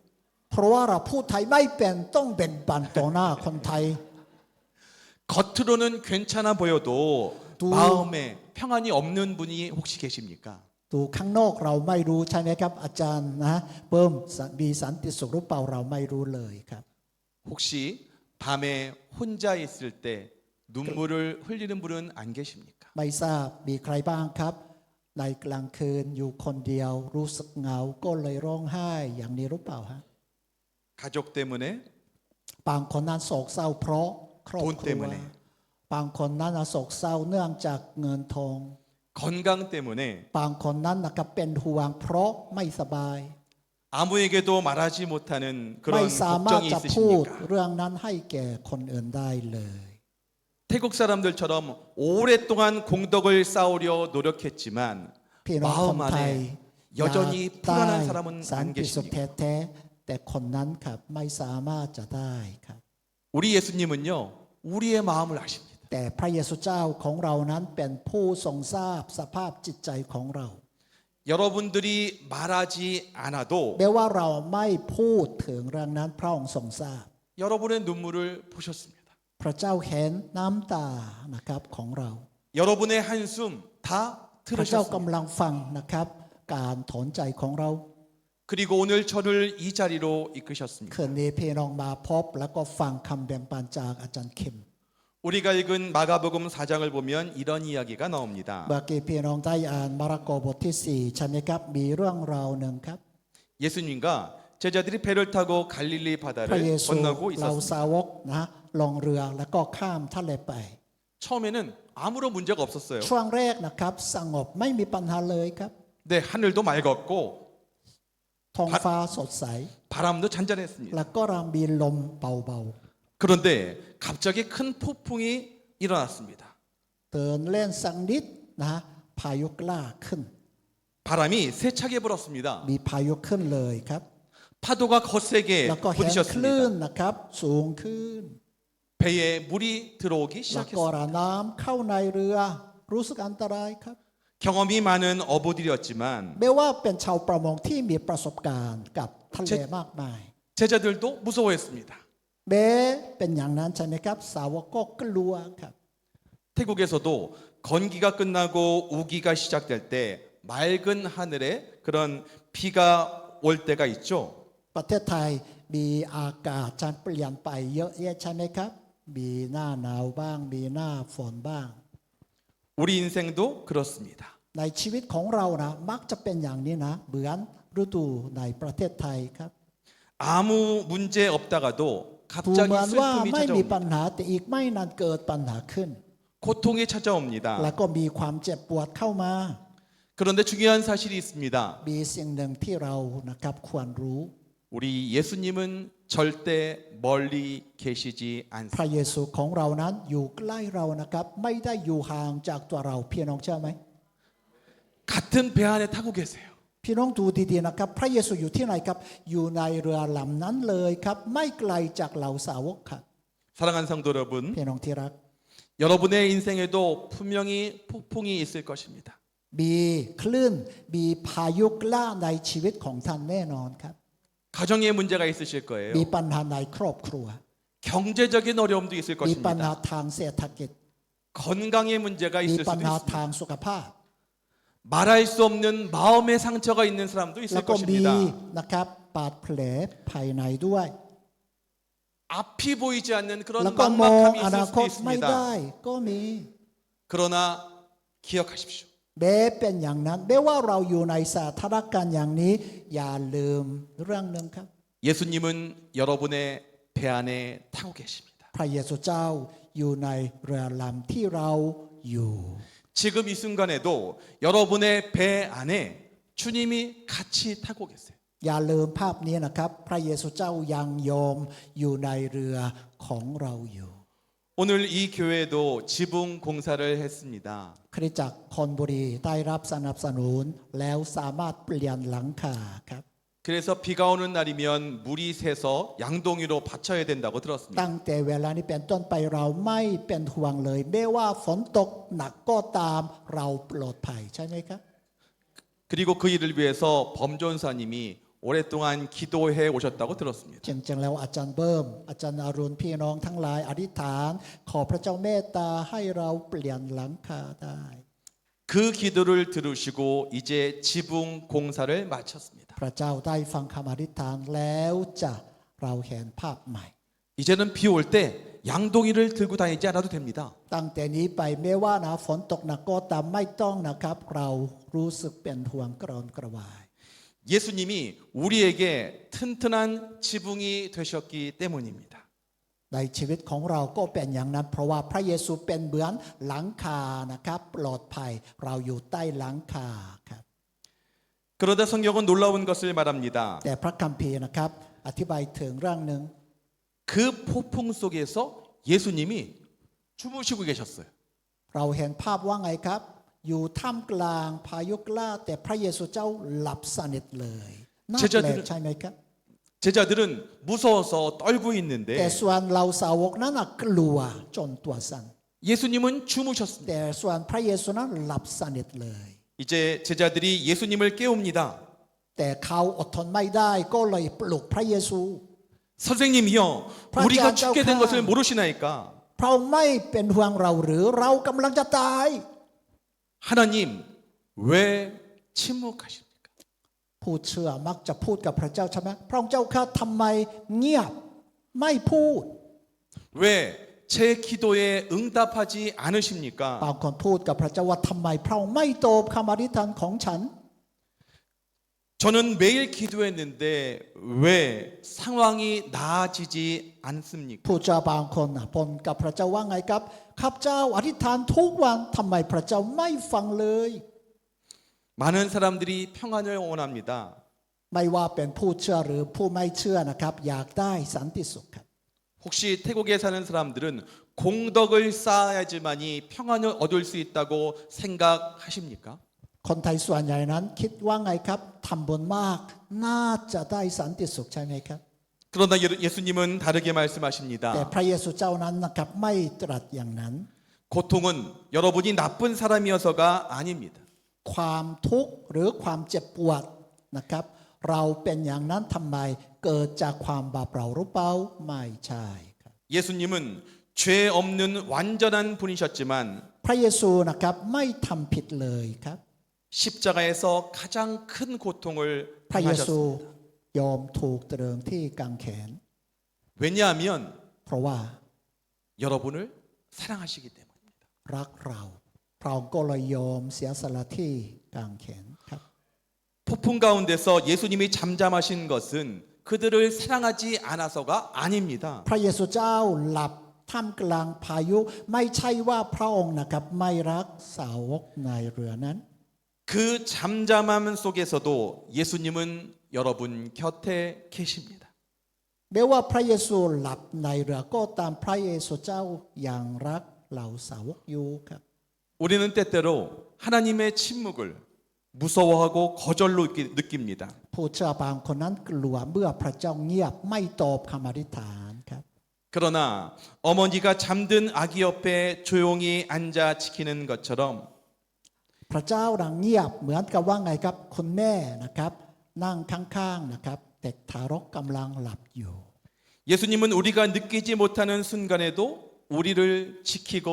เพราะว่าเราพูดไทยไม่เป็นต้องแบ่งปันต่อหน้าคนไทย 겉으로는 괜찮아 보여도 마음에 평안이 없는 분이 혹시 계십니까? ดูข้างนอกเราไม่รู้ใช่ไหมครับอาจารย์นะเบิ่มมีสันติสุขหรือเปล่าเราไม่รู้เลยครับ 혹시 밤에 혼자 있을 때 눈물을 흘리는 분은 안 계십니까? ไม่ทราบมีใครบ้างครับ ในกลางคืนอยู่คนเดียวรู้สึกเหงาก็เลยร้องไห้อย่างนี้หรือเปล่าฮะ 가족 때문에 บางคนนั้นโศกเศร้าเพราะครอบค 돈 รัว 때문에 บางคนนั้นโศกเศร้าเนื่องจากเงินทอง 건강 때문에 บางคนนั้นนะครับเป็นห่วงเพราะไม่สบาย 아무에게도 말하지 못하는 ไม่ 그런 สามารถ 걱정이 จะพูด 있으십니까? เรื่องนั้นให้แก่คนอื่นได้เลย 태국 사람들처럼 오랫동안 공덕을 쌓으려 노력했지만 พี่น้องคน 마음 ไทย 안에 여전히 อยากได้ 불안한 사람은 สัน 안 ติสุข 계십니까? แท้ๆแต่คนนั้นครับไม่สามารถจะได้ครับ 우리 예수님은요 우리의 마음을 아십니다. แต่พระเยซูเจ้าของเรานั้นเป็นผู้ทรงทราบสภาพจิตใจของเรา 여러분들이 말하지 않아도 แม้ว่าเราไม่พูดถึงเรื่องนั้นพระองค์ทรงทราบ 여러분의 눈물을 보셨습니다. พระเจ้าเห็นน้ำตานะครับของเรา 여러분의 한숨 다 พระเจ้า 들으셨습니다. กำลังฟังนะครับการถอนใจของเรา 그리고 오늘 저를 이 자리로 이끄셨습니다. คืนนี้พี่น้องมาพบแล้วก็ฟังคำแบ่งปันจากอาจารย์คิม 우리가 읽은 마가복음 4장을 보면 이런 이야기가 나옵니다. เมื่อกี้พี่น้องได้อ่านมาระโกบทที่4ใช่ไหมครับมีเรื่องราวหนึ่งครับ 예수님과 제자들이 배를 타고 갈릴리 พระ 바다를 เยซู 건너고 เรา 있었습니다. สาวกนะลงเรือแล้วก็ข้ามทะเลไป 처음에는 아무런 문제가 없었어요. ช่วงแรกนะครับสงบไม่มีปัญหาเลยครับ 네, 하늘도 맑았고 ท้องฟ้าสดใส 바람도 잔잔했습니다. แล้วก็เรามีลมเบา 그런데 갑자기 큰 폭풍이 일어났습니다. ๆเดินเล่นสักนิดนะพายุกล้าขึ้น 바람이 세차게 불었습니다. มีพายุขึ้นเลยครับ 파도가 거세게 แล้วก็เห็นคลื่น 부딪혔습니다. นะครับสูงขึ้น 배에 물이 들어오기 แล้วก็ 시작했습니다. ระน้ำเข้าในเรือรู้สึกอันตรายครับ 경험이 많은 어부들이었지만 แม้ว่าเป็นชาวประมงที่มีประสบการณ์กับทะเลมากมาย 제자들도 무서워했습니다. แม้เป็นอย่างนั้นใช่ไหมครับสาวกก็กลัวครับ 태국에서도 건기가 끝나고 우기가 시작될 때 맑은 하늘에 그런 비가 올 때가 있죠. ประเทศไทยมีอากาศจะเปลี่ยนไปเยอะแยะใช่ไหมครับมีหน้าหนาวบ้างมีหน้าฝนบ้าง 우리 인생도 그렇습니다. ในชีวิตของเรานะมักจะเป็นอย่างนี้นะเหมือนฤดูในประเทศไทยครับ 아무 문제 없다가도 ดูเห 갑자기 มือนว่า 슬픔이 ไม่มีปัญ 찾아옵니다. หาแต่อีกไม่นานเกิดปัญหาขึ้น 고통이 찾아옵니다. แล้วก็มีความเจ็บปวดเข้ามา 그런데 중요한 사실이 있습니다. มีสิ่งหนึ่งที่เรานะครับควรรู้ 우리 예수님은 절대 멀리 계시지 พระ 않습니다. เยซูของเรานั้นอยู่ใกล้เรานะครับไม่ได้อยู่ห่างจากตัวเราพี่น้องเชื่อไหม 같은 배 안에 타고 계세요. พี่น้องดูดีๆนะครับพระเยซูอยู่ที่ไหนครับอยู่ในเรือลำนั้นเลยครับไม่ไกลจากเหล่าสาวกครับ 사랑하는 성도 여러분, พี่น้องที่รัก 여러분의 인생에도 분명히 폭풍이 있을 것입니다. มีคลื่นมีพายุกล้าในชีวิตของท่านแน่นอนครับ 가정에 문제가 있으실 거예요. มีปัญหาในครอบครัว 경제적인 어려움도 있을 มีปัญหา 것입니다. ทางเศรษฐกิจ 건강의 문제가 มี 있을 ปัญ 수도 หา 있습니다. ทางสุขภาพ 말할 수 없는 마음의 상처가 있는 사람도 แล้ 있을 วก็มี 것입니다. นะครับบาดแผลภายในด้วย 앞이 보이지 않는 แล้ว 그런 ก็มอง 막막함이 อ 있을 นาค 수도 ตไม่ได้ 있습니다. ก็มี 그러나 기억하십시오. แม้เป็นอย่างนั้นแม้ว่าเราอยู่ในสถานการณ์อย่างนี้ อย่าลืมเรื่องหนึ่งครับ 예수님은 여러분의 배 안에 타고 계십니다. พระเยซูเจ้าอยู่ในเรือลำที่เราอยู่ 지금 이 순간에도 여러분의 배 안에 주님이 같이 타고 계세요. อย่าลืมภาพนี้นะครับ พระเยซูเจ้ายังยอมอยู่ในเรือของเราอยู่ 오늘 이 교회도 지붕 공사를 했습니다. คริสตจักรคอนบุรีได้รับสนับสนุนแล้วสามารถเปลี่ยนหลังคาครับ 그래서 비가 오는 날이면 물이 새서 양동이로 받쳐야 된다고 들었습니다. ตั้งแต่เวลานี้เป็นต้นไปเราไม่เป็นห่วงเลยแม้ว่าฝนตกหนักก็ตามเราปลอดภัยใช่ไหมครับ 그리고 그 일을 위해서 범존사님이 오랫동안 기도해 오셨다고 들었습니다. จริงๆแล้วอาจารย์เบิ้มอาจารย์อรุณพี่น้องทั้งหลายอธิษฐานขอพระเจ้าเมตตาให้เราเปลี่ยนหลังคาได้ 그 기도를 들으시고 이제 지붕 공사를 마쳤습니다. พระเจ้าได้ฟังคำอธิษฐานแล้วจะเราเห็นภาพใหม่ 이제는 비 올 때 양동이를 들고 다니지 않아도 됩니다. ตั้งแต่นี้ไปไม่ว่านะฝนตกหนักก็ตามไม่ต้องนะครับ เรารู้สึกเป็นห่วงกระวนกระวาย 예수님이 우리에게 튼튼한 지붕이 되셨기 때문입니다. ในชีวิตของเราก็เป็นอย่างนั้น เพราะว่าพระเยซูเป็นเหมือนหลังคานะครับปลอดภัยเราอยู่ใต้หลังคาครับ 그러다 성경은 놀라운 것을 말합니다. แต่พระคัมภีร์นะครับอธิบายถึงเรื่องหนึ่ง 그 폭풍 속에서 예수님이 주무시고 계셨어요. เราเห็นภาพว่าไงครับ อยู่ท่ามกลางพายุกล้าแต่พระเยซูเจ้าหลับสนิทเลยน่าแปลกใช่ไหมครับ 제자들은 무서워서 떨고 แต่ 있는데 ส่วนเราสาวกนั้นน่ะกลัวจนตัวสั่น 예수님은 주무셨습니다. แต่ส่วนพระเยซูนั้นหลับสนิทเลย 이제 제자들이 예수님을 깨웁니다. แต่เขาอดทนไม่ได้ก็เลยปลุกพระเยซู 선생님이요, 우리가 죽게 된 것을 모르시나이까? พระองค์ไม่เป็นห่วงเราหรือเรากำลังจะตาย 하나님, 왜 침묵하십니까? ผู้เชื่อมักจะพูดกับพระเจ้าใช่ไหมพระองค์เจ้าข้าทำไมเงียบไม่พูด 왜 제 기도에 응답하지 않으십니까? บางคนพูดกับพระเจ้าว่าทำไมพระองค์ไม่ตอบคำอธิษฐานของฉัน 저는 매일 기도했는데 왜 상황이 나아지지 않습니까? ผู้เจ้าบางคนน่ะปนกับพระเจ้าว่าไงครับข้าพเจ้าอธิษฐานทุกวันทำไมพระเจ้าไม่ฟังเลย 많은 사람들이 평안을 원합니다. ไม่ว่าเป็นผู้เชื่อหรือผู้ไม่เชื่อนะครับอยากได้สันติสุขครับ 혹시 태국에 사는 사람들은 공덕을 쌓아야지만이 평안을 얻을 수 있다고 생각하십니까? คนไทยส่วนใหญ่นั้นคิดว่าไงครับทำบุญมากน่าจะได้สันติสุขใช่ไหมครับ 그러나 예수님은 다르게 말씀하십니다. แต่พระเยซูเจ้านั้นนะครับไม่ตรัสอย่างนั้น 고통은 여러분이 나쁜 사람이어서가 아닙니다. ความทุกข์หรือความเจ็บปวดนะครับ เราเป็นอย่างนั้นทำไมเกิดจากความบาปเราหรือเปล่าไม่ใช่ครับ 예수님은 죄 없는 완전한 분이셨지만 พระเยซูนะครับไม่ทำผิดเลยครับ 십자가에서 가장 큰 고통을 พระเยซู 당하셨습니다. ยอมถูกตรึงที่กางเขน 왜냐하면 เพราะว่า 여러분을 사랑하시기 때문입니다. รักเราพระองค์ก็เลยยอมเสียสละที่กางเขนครับ 폭풍 가운데서 예수님이 잠잠하신 것은 그들을 사랑하지 않아서가 아닙니다. พระเยซูเจ้าหลับท่ามกลางพายุไม่ใช่ว่าพระองค์นะครับไม่รักสาวกในเรือนั้น 그 잠잠함 속에서도 예수님은 여러분 곁에 계십니다. แม้ว่าพระเยซูหลับในเรือก็ตามพระเยซูเจ้ายังรักเหล่าสาวกอยู่ครับ 우리는 때때로 하나님의 침묵을 무서워하고 거절로 느낍니다. ผู้เชื่อบางคนนั้นกลัวเมื่อพระเจ้าเงียบไม่ตอบคำอธิษฐานครับ 그러나 어머니가 잠든 아기 옆에 조용히 앉아 지키는 것처럼 พระเจ้าดังเงียบเหมือนกับว่าไงครับคุณแม่นะครับนั่งข้างๆนะครับเด็กทารกกำลังหลับอยู่ 예수님은 우리가 느끼지 못하는 순간에도 우리를 지키고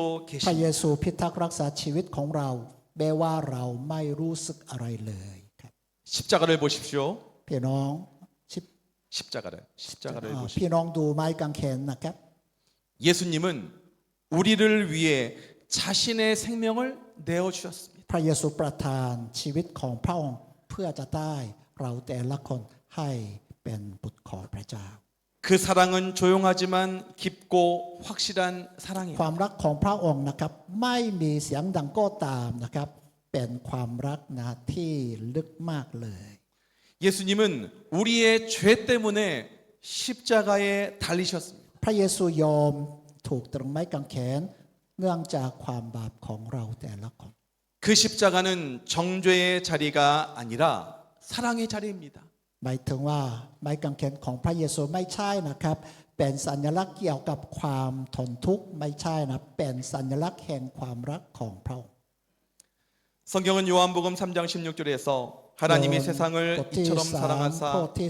พระเย 계십니다. ซูพิทักษ์รักษาชีวิตของเราแม้ว่าเราไม่รู้สึกอะไรเลยครับ 십자가를 보십시오. พี่น้องชิ 십자가를 พี่ 보십시오. น้องดูไม้กางเขนนะครับ 예수님은 우리를 위해 자신의 생명을 내어 주셨습니다. พระเยซูประทานชีวิตของพระองค์เพื่อจะได้เราแต่ละคนให้เป็นบุตรของพระเจ้า 그 사랑은 조용하지만 깊고 확실한 ค 사랑입니다. วามรักของพระองค์นะครับไม่มีเสียงดังก็ตามนะครับเป็นความรักนะที่ลึกมากเลย 예수님은 우리의 죄 때문에 십자가에 달리셨습니다. พระเยซูยอมถูกตรึงไม้กางเขนเนื่องจากความบาปของเราแต่ละคน 그 십자가는 정죄의 자리가 아니라 사랑의 자리입니다. หมายถึงว่าไม้กางเขนของพระเยซูไม่ใช่นะครับเป็นสัญลักษณ์เกี่ยวกับความทนทุกข์ไม่ใช่นะเป็นสัญลักษณ์แห่งความรักของพระองค์ 성경은 요한복음 3장 16절에서 하나님이 세상을 บทที่ 이처럼 3 ข้อ 사랑하사 ที่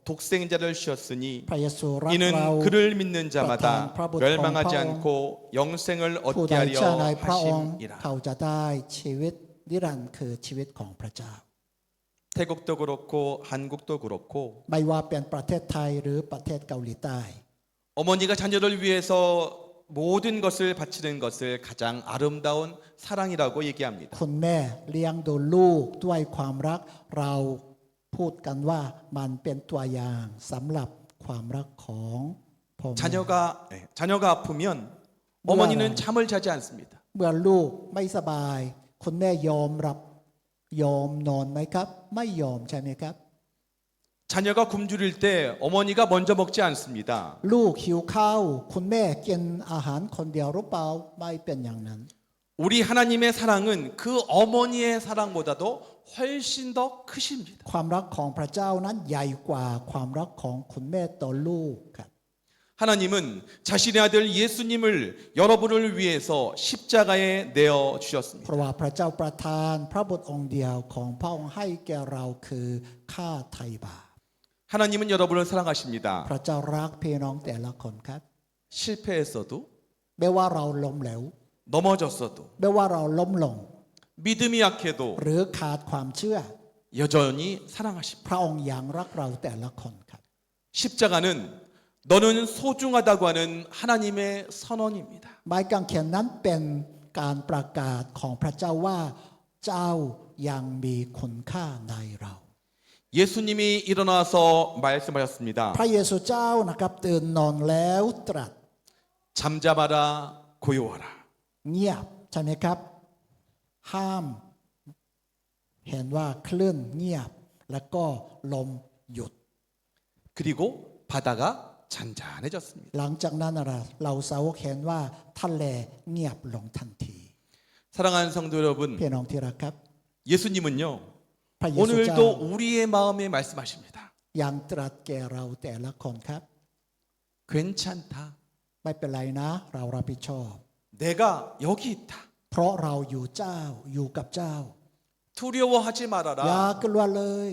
독생자를 주셨으니 16 พระเยซูรัก 이는 เรา 그를 믿는 자마다ประทานพระบุตร 멸망하지ของพระองค์ 않고 영생을 ผู้ 얻게 ใด 하려 เชื่อในพระองค์ 하심이라. เขาจะได้ชีวิตนิรันดร์คือชีวิตของพระเจ้า 태국도 그렇고 한국도 그렇고 ไม่ว่าเป็นประเทศไทยหรือประเทศเกาหลีใต้ 어머니가 자녀를 위해서 모든 것을 바치는 것을 가장 아름다운 사랑이라고 얘기합니다. คุณแม่เลี้ยงดูลูกด้วยความรักเราพูดกันว่ามันเป็นตัวอย่างสำหรับความรักของพ่อแม่ 자녀가 아프면 어머니는 잠을 자지 않습니다. เมื่อลูกไม่สบาย คุณแม่ยอมนอนไหมครับ ไม่ยอมใช่ไหมครับ 자녀가 굶주릴 때 어머니가 먼저 먹지 않습니다. ลูกหิวข้าวคุณแม่กินอาหารคนเดียวหรือเปล่าไม่เป็นอย่างนั้น 우리 하나님의 사랑은 그 어머니의 사랑보다도 훨씬 더 크십니다. ความรักของพระเจ้านั้นใหญ่กว่าความรักของคุณแม่ต่อลูกครับ 하나님은 자신의 아들 예수님을 여러분을 위해서 십자가에 내어 เพ 주셨습니다. ราะว่าพระเจ้าประทานพระบุตรองค์เดียวของพระองค์ให้แก่เราคือค่าไถ่บาป 하나님은 여러분을 사랑하십니다. พระเจ้ารักพี่น้องแต่ละคนครับ 실패했어도 ไม่ว่าเราล้มเหลว 넘어졌어도 ไม่ว่าเราล้มลง 믿음이 약해도 หรือขาดความเชื่อ 여전히 사랑하십니다. พระองค์ยังรักเราแต่ละคนครับ 십자가는 너는 소중하다고 하는 하나님의 선언입니다. ไม้กางเขนนั้นเป็นการประกาศของพระเจ้าว่าเจ้ายังมีคุณค่าในเรา 예수님이 일어나서 말씀하셨습니다. พระเยซูเจ้านะครับตื่นนอนแล้วตรัส 잠잠하라 고요하라. เงียบใช่ไหมครับ ห้าม เห็นว่าคลื่นเงียบ แล้วก็ลมหยุด 그리고 바다가 잔잔해졌습니다. หลังจากนั้นอะไรเราสาวกเห็นว่าทะเลเงียบลงทันที 사랑하는 성도 여러분, พี่น้องที่รักครับ 예수님은요 พระเยซูเจ้า 오늘도 우리의 마음에 말씀하십니다. ยังตรัสแก่เราแต่ละคนครับ 괜찮다. ไม่เป็นไรนะ เรารับผิดชอบ 내가 여기 있다. เพราะเราอยู่เจ้าอยู่กับเจ้า 두려워하지 อย่า 말아라. กลัวเลย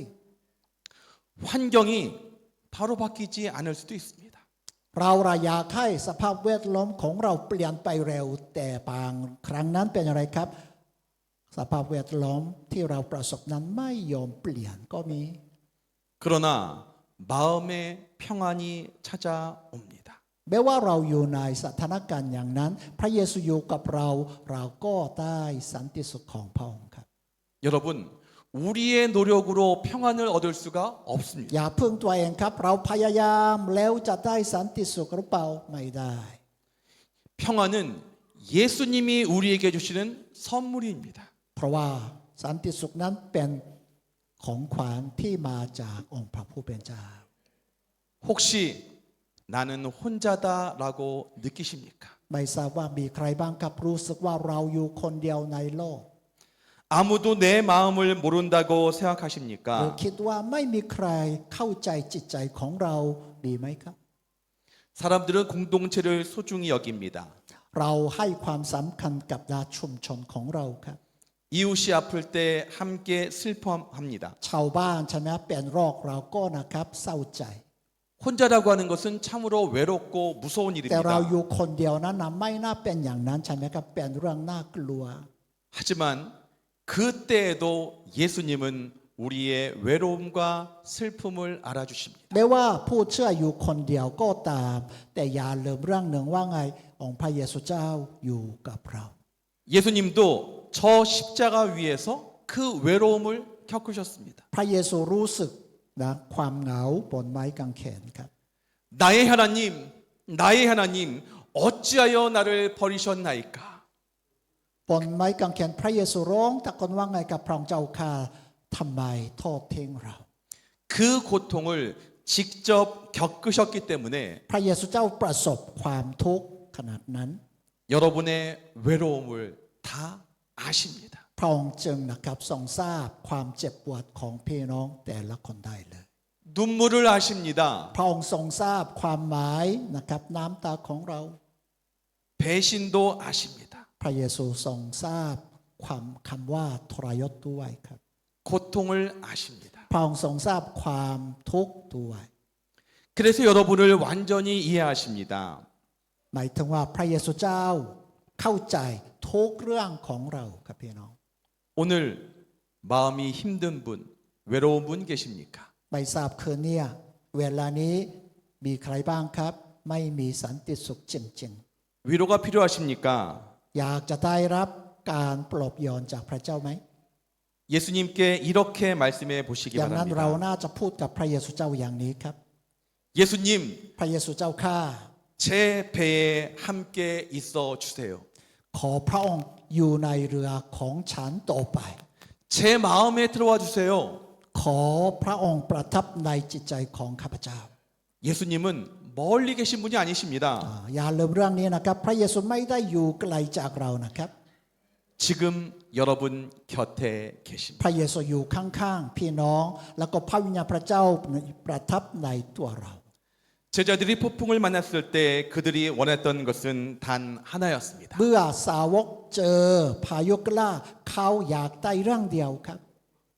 환경이 바로 바뀌지 않을 수도 있습니다. เราอยากให้สภาพแวดล้อมของเราเปลี่ยนไปเร็ว แต่บางครั้งนั้นเป็นอะไรครับ สภาพแวดล้อมที่เราประสบนั้นไม่ยอมเปลี่ยนก็มี 그러나 마음의 평안이 찾아옵니다. แม้ว่าเราอยู่ในสถานการณ์อย่างนั้น พระเยซูอยู่กับเราเราก็ได้สันติสุขของพระองค์ครับ 여러분, 우리의 노력으로 평안을 얻을 수가 없습니다. อย่าพึ่งตัวเองครับ เราพยายามแล้วจะได้สันติสุขหรือเปล่าไม่ได้ 평안은 예수님이 우리에게 주시는 선물입니다. เพราะว่าสันติสุขนั้นเป็นของขวัญที่มาจากองค์พระผู้เป็นเจ้า 혹시 나는 혼자다라고 느끼십니까? ไม่ทราบว่ามีใครบ้างครับรู้สึกว่าเราอยู่คนเดียวในโลก 아무도 내 마음을 모른다고 หรือ 생각하십니까? คิดว่าไม่มีใครเข้าใจจิตใจของเราดีไหมครับ 사람들은 공동체를 소중히 여깁니다. เราให้ความสำคัญกับชุมชนของเราครับ 이웃이 아플 때 함께 슬퍼합니다. ชาวบ้านใช่ไหมเป็นโรคเราก็นะครับเศร้าใจ 혼자라고 하는 것은 참으로 외롭고 무서운 แต่เรา 일입니다. อยู่คนเดียวนั้นนะไม่น่าเป็นอย่างนั้นใช่ไหมครับเป็นเรื่องน่ากลัว 하지만 그때에도 예수님은 우리의 외로움과 슬픔을 알아주십니다. แม้ว่าผู้เชื่ออยู่คนเดียวก็ตาม แต่อย่าลืมเรื่องหนึ่งว่าไงองค์พระเยซูเจ้าอยู่กับเรา 예수님도 저 십자가 위에서 그 외로움을 겪으셨습니다. พระเยซูรู้สึกนะความเหงาบนไม้กางเขนครับ 나의 하나님, 나의 하나님, 어찌하여 나를 버리셨나이까? บนไม้กางเขนพระเยซูร้องตะโกนว่าไงกับพระองค์เจ้าข้าทำไมทอดทิ้งเรา 그 고통을 직접 겪으셨기 때문에 พระเยซูเจ้าประสบความทุกข์ขนาดนั้น 여러분의 외로움을 다 아십니다. พระองค์จึงนะครับทรงทราบความเจ็บปวดของพี่น้องแต่ละคนได้เลย 눈물을 아십니다. พระองค์ทรงทราบความหมายนะครับน้ำตาของเรา 배신도 아십니다. พระเยซูทรงทราบความคำว่าทรยศด้วยครับ 고통을 아십니다. พระองค์ทรงทราบความทุกข์ด้วย 그래서 여러분을 완전히 이해하십니다. หมายถึงว่าพระเยซูเจ้าเข้าใจทุกเรื่องของเราครับพี่น้อง 오늘 마음이 힘든 분, 외로운 분 계십니까? ไม่ทราบคืนนี้เวลานี้มีใครบ้างครับ ไม่มีสันติสุขจริง 위로가 필요하십니까? ๆ อยากจะได้รับการปลอบโยนจากพระเจ้าไหม 예수님께 이렇게 말씀해 보시기 อย่างนั้นเรา 바랍니다. น่าจะพูดกับพระเยซูเจ้าอย่างนี้ครับ 예수님, พระเยซูเจ้าข้า 제 배에 함께 있어 주세요. ขอพระองค์อยู่ในเรือของฉันต่อไป 제 마음에 들어와 주세요. ขอพระองค์ประทับในจิตใจของข้าพเจ้า 예수님은 멀리 계신 분이 아니십니다. อย่าลืมเรื่องนี้นะครับ พระเยซูไม่ได้อยู่ไกลจากเรานะครับ 지금 여러분 곁에 계십니다. พระเยซูอยู่ข้างๆพี่น้อง แล้วก็พระวิญญาณพระเจ้าประทับในตัวเรา 제자들이 폭풍을 만났을 때 그들이 원했던 것은 단 하나였습니다. เมื่อสาวกเจอพายุกล้าเขาอยากได้เรื่องเดียวครับ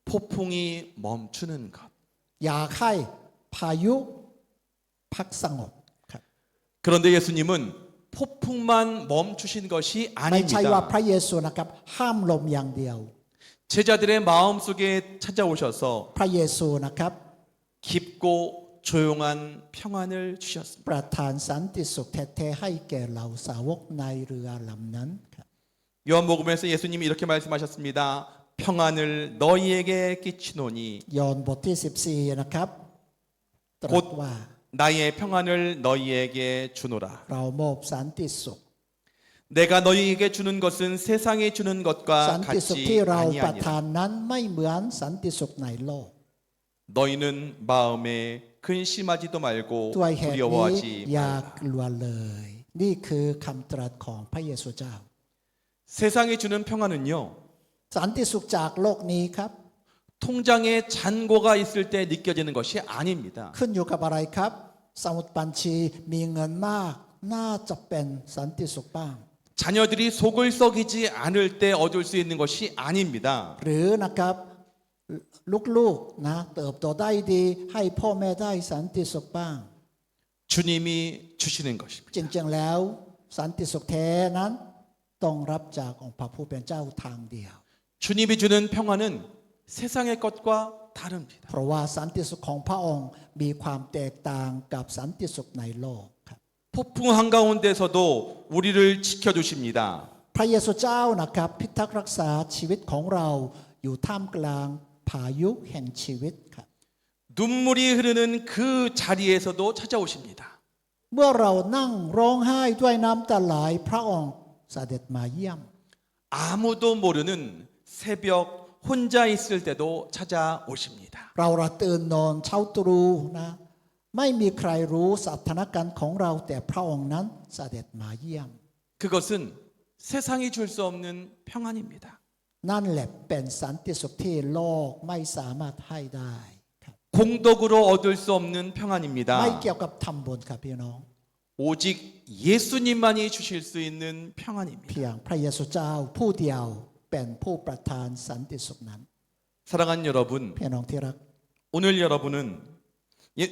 폭풍이 멈추는 것. อยากให้พายุพักสงบครับ 그런데 예수님은 폭풍만 멈추신 것이 ไม่ใช่ว่าพ 아닙니다. ระเยซูนะครับห้ามลมอย่างเดียว 제자들의 마음속에 찾아오셔서 พระเยซูนะครับ 깊고 조용한 평안을 주셨습니다. ประทานสันติสุขแท้ๆให้แก่เหล่าสาวกในเรือลำนั้นครับ 요한복음에서 예수님이 이렇게 말씀하셨습니다. 평안을 너희에게 끼치노니 ยอห์นบทที่14นะครับตรัสว่า 나의 평안을 너희에게 주노라. เรามอบสันติสุข 내가 너희에게 주는 것은 세상에 주는 สั 것과 นติสุขที่ 같지 เราประทาน 아니하니라. นั้นไม่เหมือนสันติสุขในโลก 너희는 마음에 근심하지도 말고 ด้วยเหตุนี้ 두려워하지 อย่า 말라. กลัวเลย นี่คือคำตรัสของพระเยซูเจ้า 세상에 주는 평안은요. สันติสุขจากโลกนี้ครับ 통장에 잔고가 있을 때 느껴지는 것이 아닙니다. ขึ้นอยู่กับอะไรครับ สมุดบัญชีมีเงินมากน่าจะเป็นสันติสุขบ้าง 자녀들이 속을 썩이지 않을 때 얻을 수 있는 것이 아닙니다. หรือนะครับลูกๆนะเติบโตได้ดีให้พ่อแม่ได้สันติสุขบ้าง 주님이 주시는 것입니다. จริงๆแล้วสันติสุขแท้นั้นต้องรับจากองค์พระผู้เป็นเจ้าทางเดียว 주님이 주는 평안은 세상의 것과 다릅니다. เพราะว่าสันติสุขของพระองค์มีความแตกต่างกับสันติสุขในโลกครับ 폭풍 한가운데서도 우리를 지켜주십니다. พระเยซูเจ้านะครับพิทักษ์รักษาชีวิตของเราอยู่ท่ามกลางพายุแห่งชีวิตครับ 눈물이 흐르는 그 자리에서도 찾아오십니다. เมื่อเรานั่งร้องไห้ด้วยน้ำตาไหลพระองค์เสด็จมาเยี่ยม 아무도 모르는 새벽 혼자 있을 때도 찾아오십니다. เราละตื่นนอนเช้าตรู่นะไม่มีใครรู้สถานการณ์ของเราแต่พระองค์นั้นเสด็จมาเยี่ยม 그것은 세상이 줄 수 없는 평안입니다. นั่นแหละเป็นสันติสุขที่โลกไม่สามารถให้ได้ครับ 공덕으로 얻을 수 없는 평안입니다. ไม่เกี่ยวกับทำบุญครับพี่น้อง 오직 예수님만이 주실 수 있는 평안입니다. เพียงพระเยซูเจ้าผู้เดียวเป็นผู้ประทานสันติสุขนั้น 사랑하는 여러분, พี่น้องที่รัก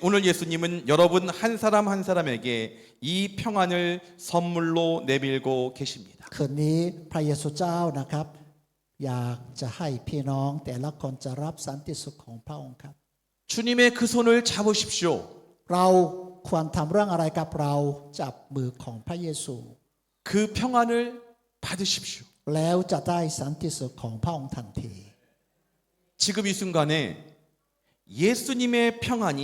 오늘 예수님은 여러분 한 사람 한 사람에게 이 평안을 선물로 내밀고 계십니다. คืนนี้พระเยซูเจ้านะครับอยากจะให้พี่น้องแต่ละคนจะรับสันติสุขของพระองค์ครับ 주님의 그 손을 잡으십시오. เราควรทำเรื่องอะไรกับเราจับมือของพระเยซู 그 평안을 받으십시오. แล้วจะได้สันติสุขของพระองค์ทันที 지금 이 순간에 예수님의 평안이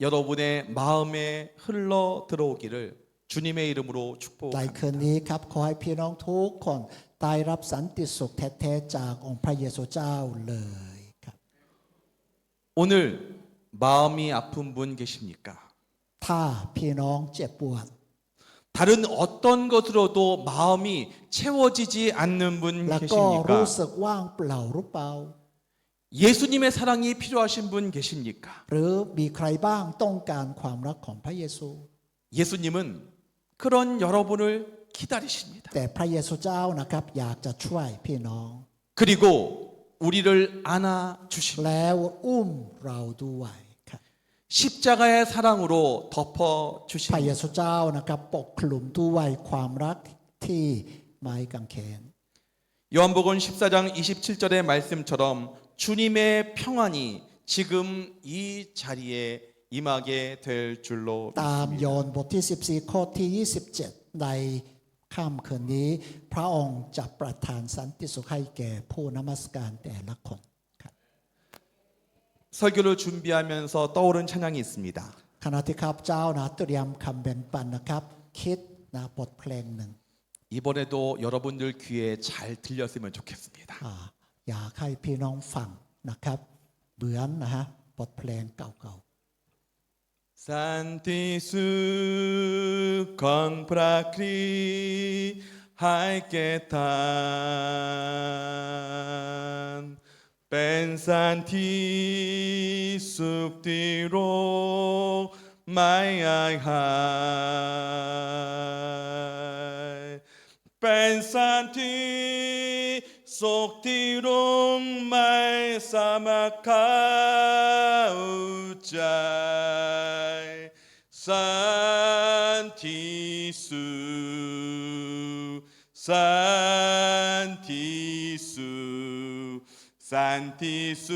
여러분의 마음에 흘러 들어오기를 주님의 이름으로 ใน 축복합니다. คืนนี้ครับขอให้พี่น้องทุกคนได้รับสันติสุขแท้ๆจากองค์พระเยซูเจ้าเลยครับ 오늘 마음이 아픈 분 계십니까? ถ้าพี่น้องเจ็บปวด 다른 어떤 것으로도 마음이 채워지지 않는 분 แล้วก็รู้ 계십니까? สึกว่างเปล่าหรือเปล่า 예수님의 사랑이 필요하신 분 계십니까? หรือมีใครบ้างต้องการความรักของพระเยซู 예수님은 그런 여러분을 기다리십니다. แต่พระเยซูเจ้านะครับอยากจะช่วยพี่น้อง 그리고 우리를 안아 주십니다. แล้วอุ้มเราด้วยครับ 십자가의 사랑으로 덮어 พระเย 주십니다. ซูเจ้านะครับปกคลุมด้วยความรักที่ไม้กางเขน 요한복음 14장 27절의 말씀처럼 주님의 평안이 지금 이 자리에 임하게 될 줄로 ตามโย 믿습니다. นบทที่14ข้อที่27ในค่ำคืนนี้พระองค์จะประทานสันติสุขให้แก่ผู้นมัสการแต่ละคนครับ 설교를 준비하면서 떠오른 찬양이 있습니다. ขณะที่ข้าพเจ้านะเตรียมคำแบ่งปันนะครับคิดนะบทเพลงหนึ่ง 이번에도 여러분들 귀에 잘 들렸으면 좋겠습니다. อยากให้พี่น้องฟังนะครับเหมือนนะฮะบทเพลงเก่า 산티스 광프라크리 하이케탄 벤산티 숲디로 마이아이하이 벤산티 속디롱 마이 사마카우자이 산티수 산티수 산티수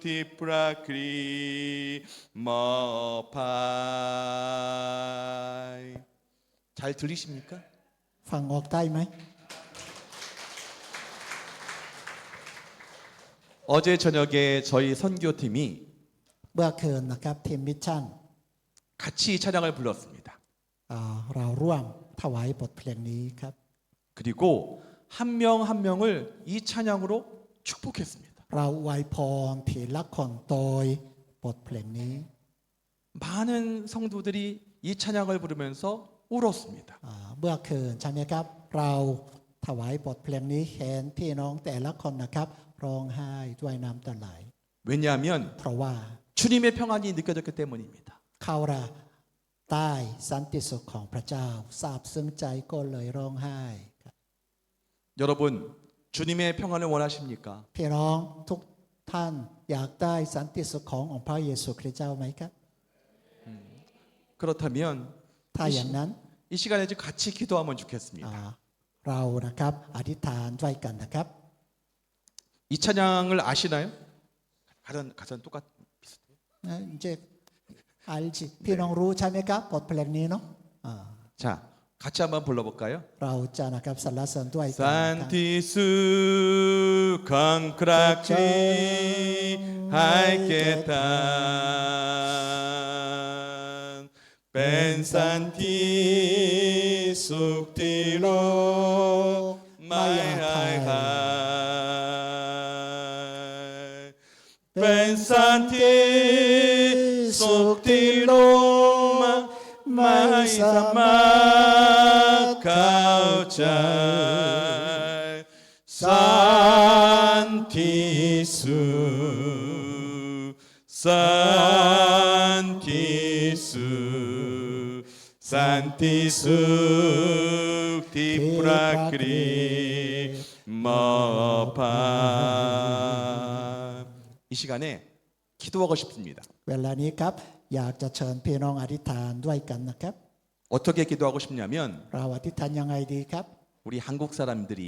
티프라크리 머파이 잘 들리십니까? ๆฟังออกได้ไหม 어제 저녁에 저희 선교팀이 เมื่อคืนนะครับทีมมิชชั่น 같이 이 찬양을 불렀습니다. เราร่วมถวายบทเพลงนี้ครับ 그리고 한 명 한 명을 이 찬양으로 축복했습니다. เราอวยพรทีละคนโดยบทเพลงนี้ 많은 성도들이 이 찬양을 부르면서 울었습니다. เมื่อคืนใช่ไหมครับเราถวายบทเพลงนี้เห็นพี่น้องแต่ละคนนะครับร้องไห้ด้วยน้ำตาไหล 왜냐하면 เพราะว่า 주님의 평안이 느껴졌기 때문입니다. เขาระใต้สันติสุขของพระเจ้าซาบซึ้งใจก็เลยร้องไห้ครับ 여러분, 주님의 평안을 원하십니까? พี่น้องทุกท่านอยากได้สันติสุขขององค์พระเยซูคริสต์เจ้าไหมครับ 그렇다면 ถ้าอย่างนั้น 이 시간에 좀 같이 기도하면 좋겠습니다. เรานะครับอธิษฐานด้วยกันนะครับ 이 찬양을 아시나요? 가장 똑같 비슷해요. เจอัลจิพี่น้องรู้ใช่ไหมครับบทเพลงนี้เนาะ 자, 같이 한번 불러볼까요? เราจะนะครับสรรเสริญด้วยกันนะครับ 산티스 강크라키 하이케탄 벤산티 쑥디로 마이하이 벤산티 쑥디로 마이사마카우자이 산티수 산티수 Santi Sukti Prakri Mopa. 이 시간에 기도하고 싶습니다. เวลานี้ครับอยากจะเชิญพี่น้องอธิษฐานด้วยกันนะครับ 어떻게 기도하고 싶냐면 เราอธิษฐานยังไงดีครับ 우리 한국 사람들이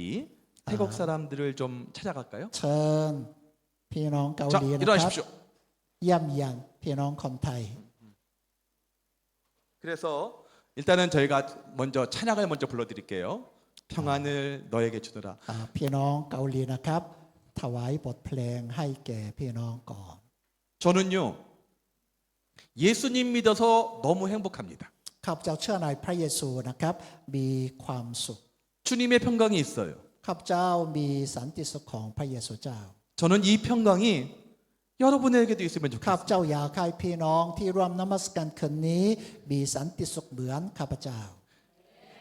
태국 사람들을 좀 찾아갈까요? เชิญพี่น้องเกา 자, หลีนะครับ 일어나십시오. เยี่ยมเยียนพี่น้องคนไทย 그래서 일단은 저희가 먼저 찬양을 먼저 불러드릴게요. 평안을 너에게 주노라. พี่น้องเกาหลีนะครับ ถวายบทเพลงให้แก่พี่น้องก่อน 저는요 예수님 믿어서 너무 행복합니다. ข้าพเจ้าเชื่อในพระเยซูนะครับมีความสุข 주님의 평강이 있어요. ข้าพเจ้ามีสันติสุขของพระเยซูเจ้า 저는 이 평강이 여러분에게도 있으면 ข้าพ 좋겠어요. เจ้าอยากให้พี่น้องที่ร่วมนมัสการคืนนี้มีสันติสุขเหมือนข้าพเจ้า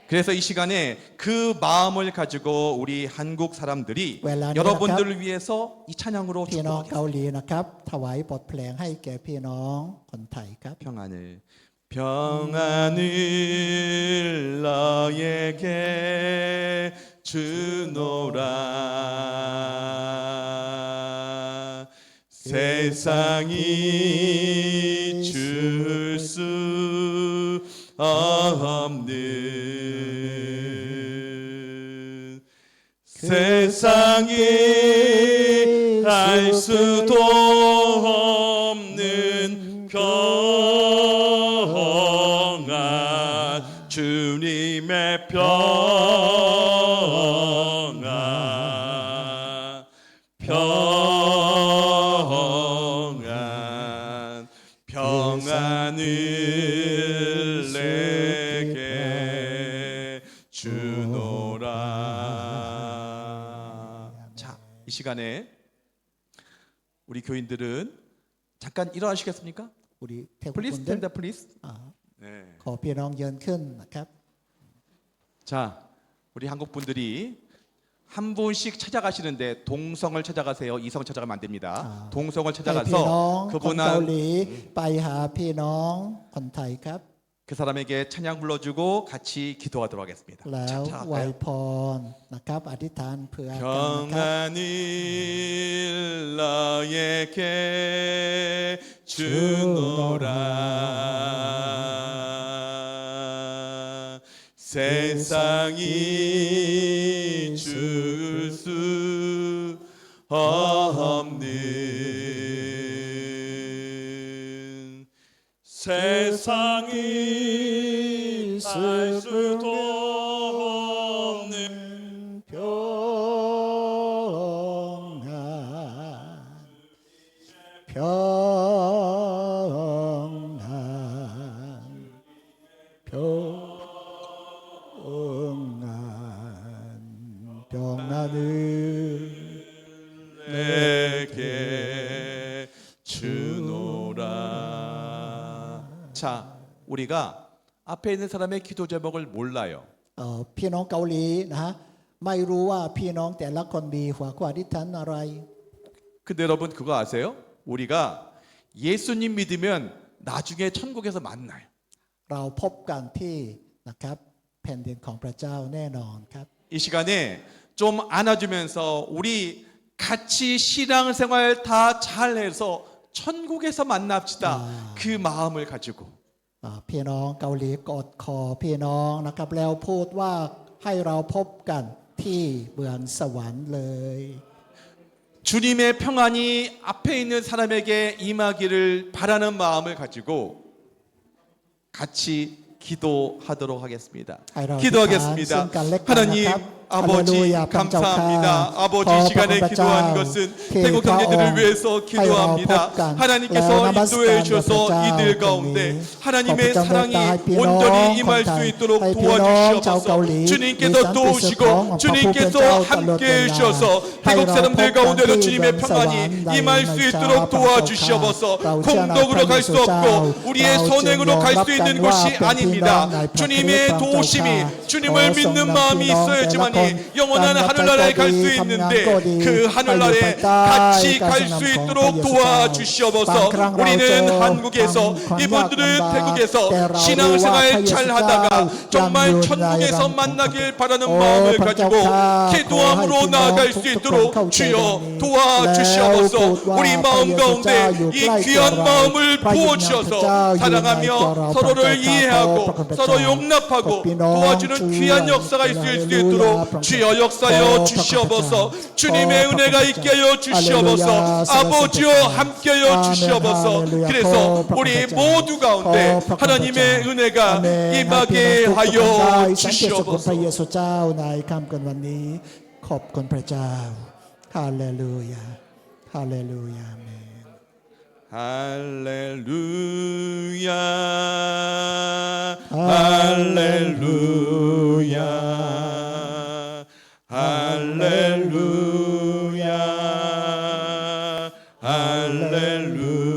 그래서 이 시간에 그 마음을 가지고 우리 한국 사람들이 웰라니 여러분들을 위해서 이 찬양으로 พี่น้องเกา 축복하겠습니다. หลีนะครับถวายบทเพลงให้แก่พี่น้องคนไทยครับ 평안을 평안을 너에게 주노라. 세상이 줄 수 없는 세상이 알 수도 없는 평안 주님의 평안 평안을 내게 주노라. 자, 이 시간에 우리 교인들은 잠깐 일어나시겠습니까? 우리 태국 Please 분들 stand up, please. อ่า 네. ขอพี่น้องยืนขึ้นนะครับ 자, 우리 한국 분들이 한 분씩 찾아가시는데 동성을 찾아가세요. 이성 찾아가면 안 됩니다. 동성을 ให้พี่น้อง 찾아가서 คนเกาหลี 그분한 ไปหาพี่น้องคนไทยครับ 그 사람에게 찬양 불러주고 같이 기도하도록 하겠습니다. แล้ว 자, ไหว 할까요? พรนะครับอธิษฐานเพื่อกันนะครับ 평안을 너에게 주노라. 세상이 줄 수 없는 세상이 알 수도 없는 평안을 내게 주노라. 자, 우리가 앞에 있는 사람의 기도 제목을 몰라요. พี่น้องเกาหลีนะฮะไม่รู้ว่าพี่น้องแต่ละคนมีหัวข้ออธิษฐานอะไร 근데 여러분 그거 아세요? 우리가 예수님 믿으면 나중에 천국에서 만나요. เราพบกันที่นะครับแผ่นดินของพระเจ้าแน่นอนครับ 이 시간에 좀 안아주면서 우리 같이 신앙생활 다 잘해서 천국에서 만납시다. 그 마음을 가지고 พี่น้องเกาหลีกอดคอพี่น้องนะครับแล้วพูดว่าให้เราพบกันที่เมืองสวรรค์เลย 주님의 평안이 앞에 있는 사람에게 임하기를 바라는 마음을 가지고 같이 기도하도록 하겠습니다. ให้เรา 기도하겠습니다. ซึ่งกันและกันนะ 하나님 ครับ 아버지 감사합니다. 아버지 이 시간에 기도한 것은 태국 형제들을 위해서 기도합니다. 하나님께서 인도해 주셔서 이들 가운데 하나님의 사랑이 온전히 임할 수 있도록 도와주시옵소서. 주님께서 도우시고 주님께서 함께해 주셔서 태국 사람들 가운데도 주님의 평안이 임할 수 있도록 도와주시옵소서. 공덕으로 갈 수 없고 우리의 선행으로 갈 수 있는 것이 아닙니다. 주님의 도우심이 주님을 믿는 마음이 있어야지만이 영원한 하늘나라에 갈 수 있는데 그 하늘나라에 같이 갈 수 있도록 도와주시옵소서. 우리는 한국에서 이분들은 태국에서 신앙생활 잘 하다가 정말 천국에서 만나길 바라는 마음을 가지고 기도함으로 나아갈 수 있도록 주여 도와주시옵소서. 우리 마음 가운데 이 귀한 마음을 부어주셔서 사랑하며 서로를 이해하고 서로 용납하고 도와주는 귀한 역사가 있을 수 있도록 주여 역사여 주시옵소서. 주님의 은혜가 있게 하여 주시옵소서. 아버지여 함께 하여 주시옵소서. 그래서 우리 모두 가운데 하나님의 은혜가 임하게 하여 ฉันเกียรติคุณพระ 주시옵소서. เยซูเจ้าในค่ำคืนวันนี้ขอบคุณพระเจ้าฮาเลลูยาฮาเลลูยาอาเมน 할렐루야 할렐루야 할렐루야 할렐루야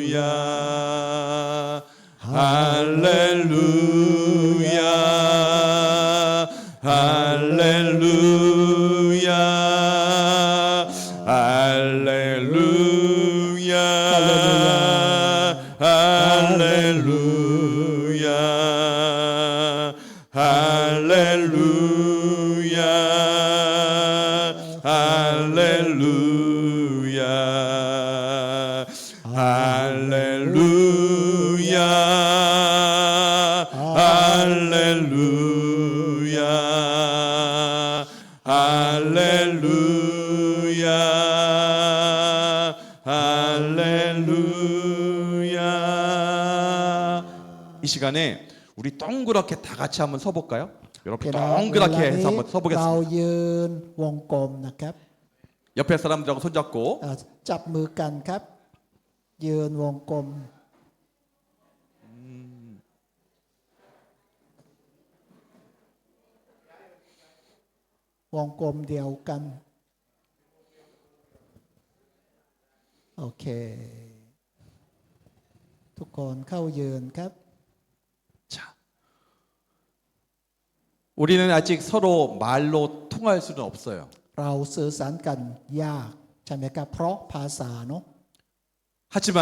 할렐루야 할렐루야 할렐루야 할렐루야 할렐루야 할렐루야 할렐루야 할렐루야 할렐루야 할렐루야. 이 시간에 우리 동그랗게 다 같이 한번 서볼까요? 여러분 พี่น้อง 동그랗게 เวลา 해서 นี้ 한번 เรา 서보겠습니다. ยืนวงกลมนะครับ 옆에 사람들하고 손잡고 จับมือกันครับ ยืนวงกลม วงกลมเดียวกัน โอเค ทุกคนเข้ายืนครับ 자, 우리는 아직 서로 말로 통할 수는 없어요. เราสื่อสารกันยากใช่ไหมครับเพราะภาษาเนาะ 하지만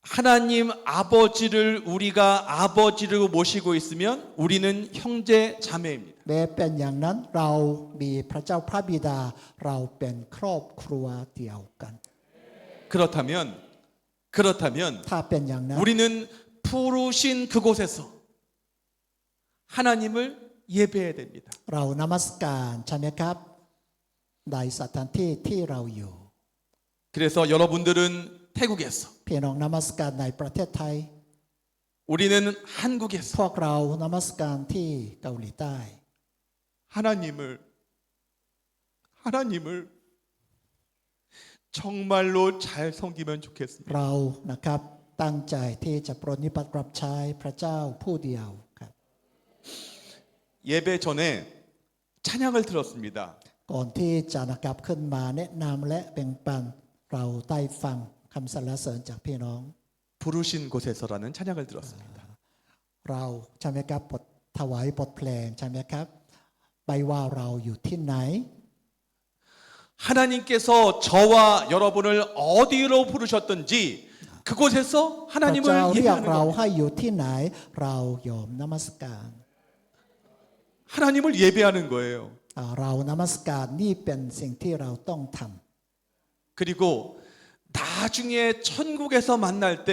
하나님 아버지를 우리가 아버지로 모시고 있으면 우리는 형제 자매입니다. แม้เป็นอย่างนั้นเรามีพระเจ้าพระบิดาเราเป็นครอบครัวเดียวกัน 그렇다면 ถ้าเป็นอย่างนั้น 우리는 부르신 그곳에서 하나님을 예배해야 됩니다. เรานมัสการใช่ไหมครับในสถานที่ที่เราอยู่ 그래서 여러분들은 태국에서 พี่น้องนมัสการในประเทศไทย 우리는 한국에서 พวกเรานมัสการที่เกาหลีใต้ 하나님을 정말로 잘 섬기면 좋겠습니다. เรานะครับตั้งใจที่จะปรนนิบัติรับใช้พระเจ้าผู้เดียวครับ 예배 전에 찬양을 들었습니다. ก่อนที่จะนะครับขึ้นมาแนะนำและแบ่งปันเราได้ฟังคำสรรเสริญจากพี่น้อง 부르신 곳에서라는 찬양을 들었습니다. เราใช่ไหมครับบทถวายบทเพลงใช่ไหมครับไม่ว่าเราอยู่ที่ไหน 하나님께서 저와 여러분을 어디로 부르셨든지 그곳에서 พระเจ้า 하나님을 เรียก 예배하는 เรา 것, ให้อยู่ที่ไหนเรายอมนมัสการ 하나님을 예배하는 거예요. เรานมัสการนี่เป็นสิ่งที่เราต้องท 그리고 나중에 천국에서 만날 때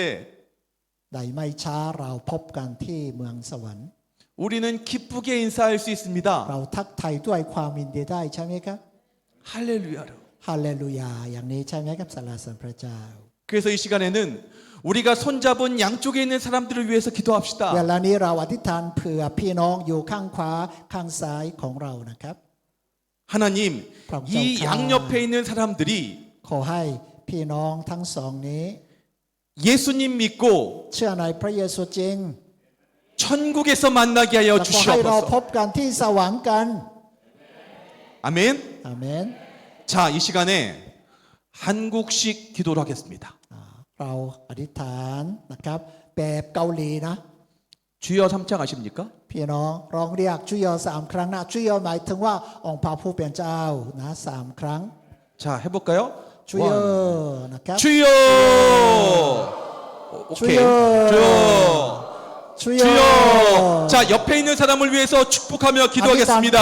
ำในไม่ช้าเราพบกันที่เมืองสวรรค์ 우리는 기쁘게 인사할 수 있습니다. เราทักทายด้วยความยินดีได้ใช่ไหมครับ 할렐루야로. ฮาเลลูยาอย่างนี้ใช่ไหมครับสรรเสริญพระเจ้า 그래서 이 시간에는 우리가 손잡은 양쪽에 있는 사람들을 위해서 เว 기도합시다. ลานี้เราอธิษฐานเผื่อพี่น้องอยู่ข้างขวาข้างซ้ายของเรานะครับ 하나님, 그럼 이 좀 양옆에 있는 사람들이 ขอให้พี่น้องทั้งสองนี้ 예수님 믿고 เชื่อในพระเยซูจริง 천국에서 만나게 하여 แล้วก็ให้เราพ 주시옵소서. บกันที่สวรรค์กัน 아멘. อาเมน 자, 이 시간에 한국식 기도를 하겠습니다. เราอธิษฐานนะครับแบบเกาหลีนะ 주여 3창 아십니까? พี่น้องร้องเรียกชุยอ3 ครั้งนะชุยอหมายถึงว่าองค์พระผู้เป็นเจ้านะ3 ครั้ง 자, 해볼까요? ชุยอนะครับ 주여! 오케이. 주여! 주여! ชุยอ 주여! 자, 옆에 있는 사람을 위해서 축복하며 기도하겠습니다.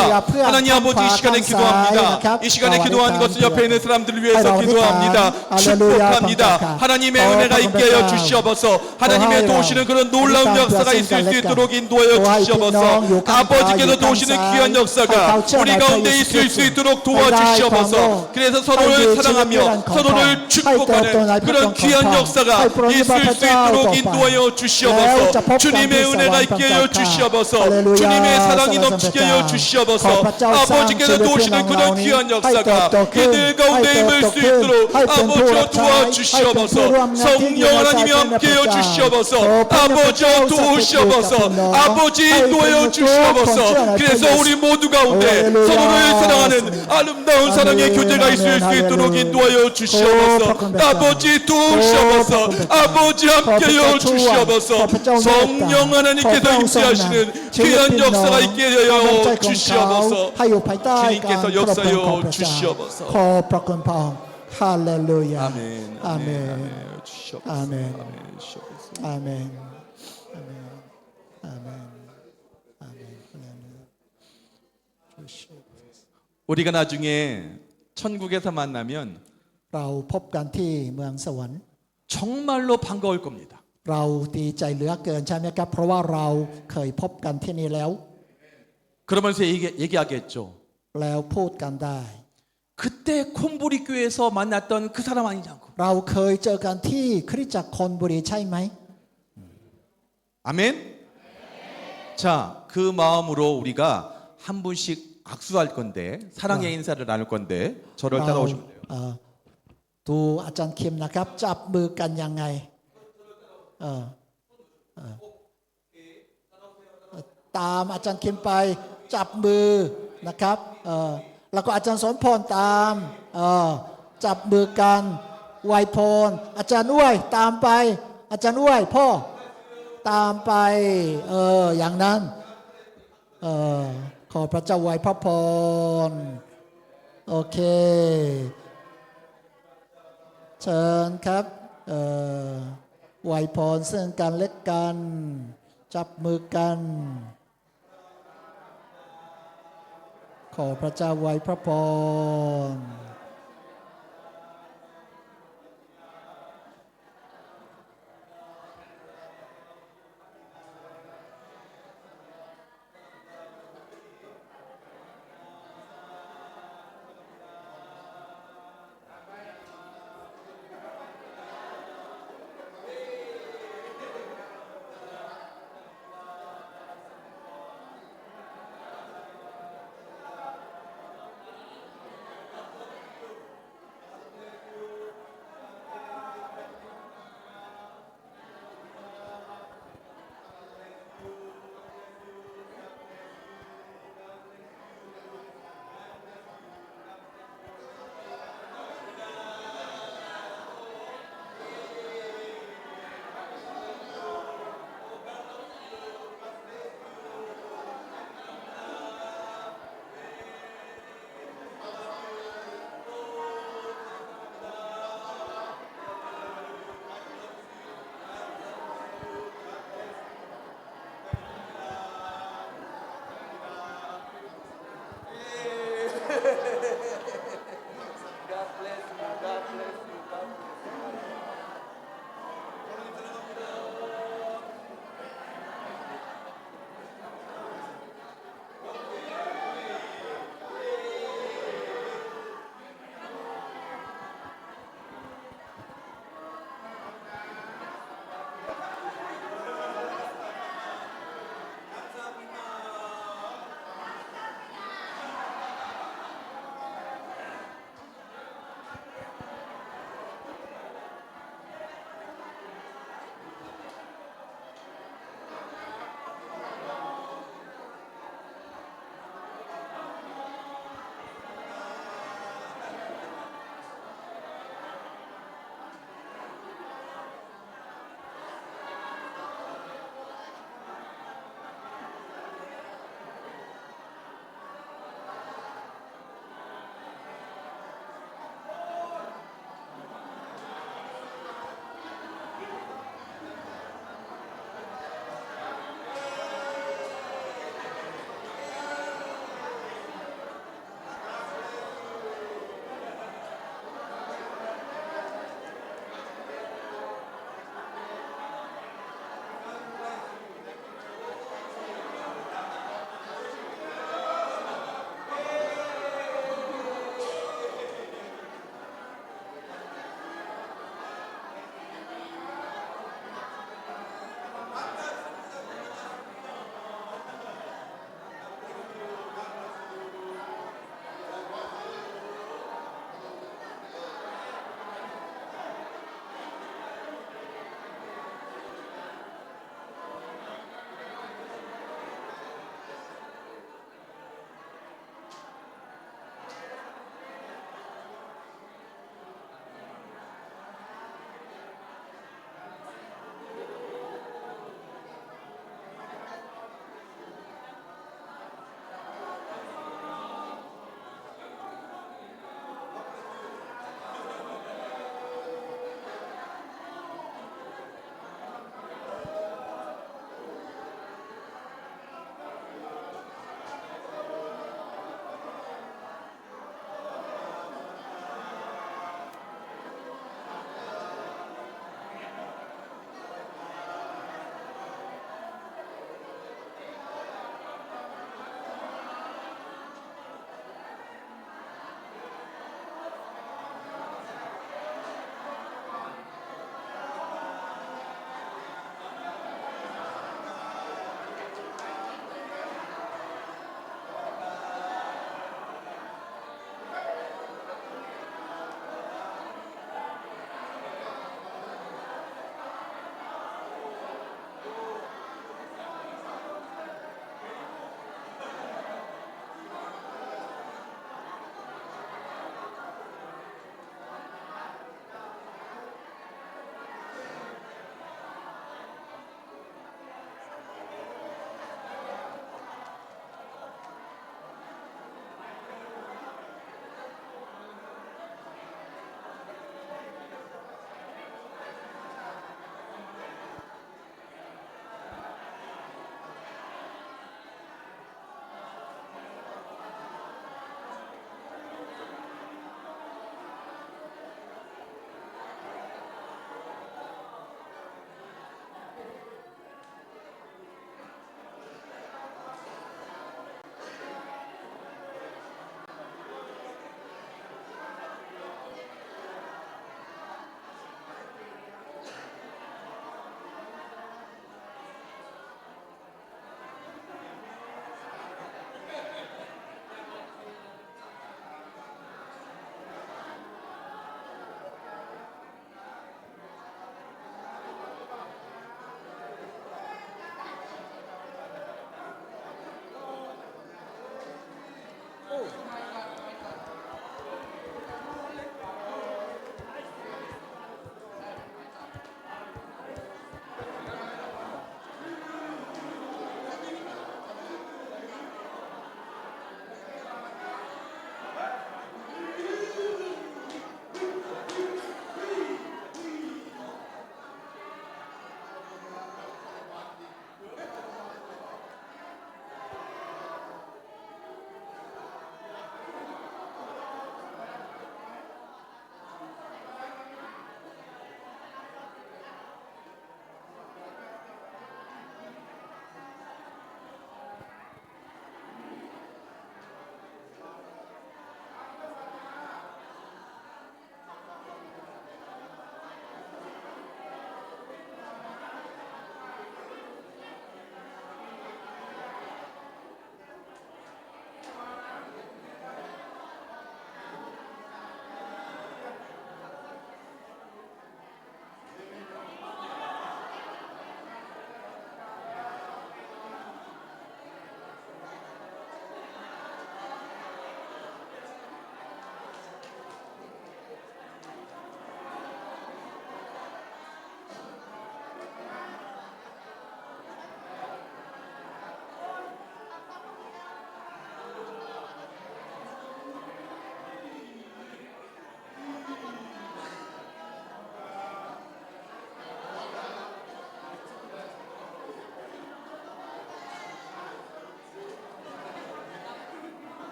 하나님 아버지 이 시간에 기도합니다. 이 시간에 기도하는 것은 옆에 있는 사람들을 위해서 기도합니다. 축복합니다. 하나님의 은혜가 있게 하여 주시옵소서. 하나님의 도우시는 그런 놀라운 역사가 있을 수 있도록 인도하여 주시옵소서. 아버지께서 도우시는 귀한 역사가 우리 가운데 있을 수 있도록 도와주시옵소서. 그래서 서로를 사랑하며 서로를 축복하는 그런 귀한 역사가 있을 수 있도록 인도하여 주시옵소서. 주님의 은혜가 있게 하여 주시옵소서. 주님의 사랑이 넘치게 하여 주시옵소서. 아버지께서 도우시는 그런 귀한 역사가 이들 가운데 임할 수 있도록 아버지여 도와주시옵소서. 성령 하나님이 함께 하여 주시옵소서. 아버지여 도우시옵소서. 아버지 인도하여 주시옵소서. 그래서 우리 모두 가운데 서로를 사랑하는 아름다운 사랑의 교제가 있을 수 있도록 인도하여 주시옵소서. 아버지 도우시옵소서. 아버지 함께 하여 주시옵소서. 성령 하나님께서 임재하시는 귀한 역사가 있게 하여 주시옵소서. ให้อยู่ภายใต้การ 주님께서 ครอบครองของพ 역사여 ระเจ้า 주시옵소서. ขอบพระคุณพระองค์ฮาเลลูยา 아멘. 아멘. 아멘. 주시옵소서. 아멘. 아멘. 주시옵소서. อาเมนอาเมนอาเมนอาเมน 우리가 나중에 천국에서 만나면 เราพบกันที่เมืองสวรรค์ 정말로 반가울 겁니다. เราดีใจเหลือเกินใช่ไหมครับเพราะว่าเราเคยพบกันที่นี่แล้ว 그러면서 얘기하겠죠. แล้วพูดกันได้ 그때 콤보리 교회에서 만났던 그 사람 아니냐고. เราเคยเจอกันที่คริสตจักรคอนบุรีใช่ไหม 아멘. 자, 그 마음으로 우리가 한 분씩 악수할 건데 사랑의 인사를 나눌 건데 저를 เรา 따라오시면 돼요. ดูอาจารย์คิมนะครับจับมือกันยังไงตามอาจารย์คิมไปจับมือนะครับแล้วก็อาจารย์สนพรตามจับมือกันไหวพรอาจารย์อ้วยตามไปอาจารย์อ้วยพ่อตามไปอย่างนั้นขอพระเจ้าไหวพระพรโอเคเชิญครับไหวพรซึ่งกันและกันจับมือกันขอพระเจ้าไหวพระพร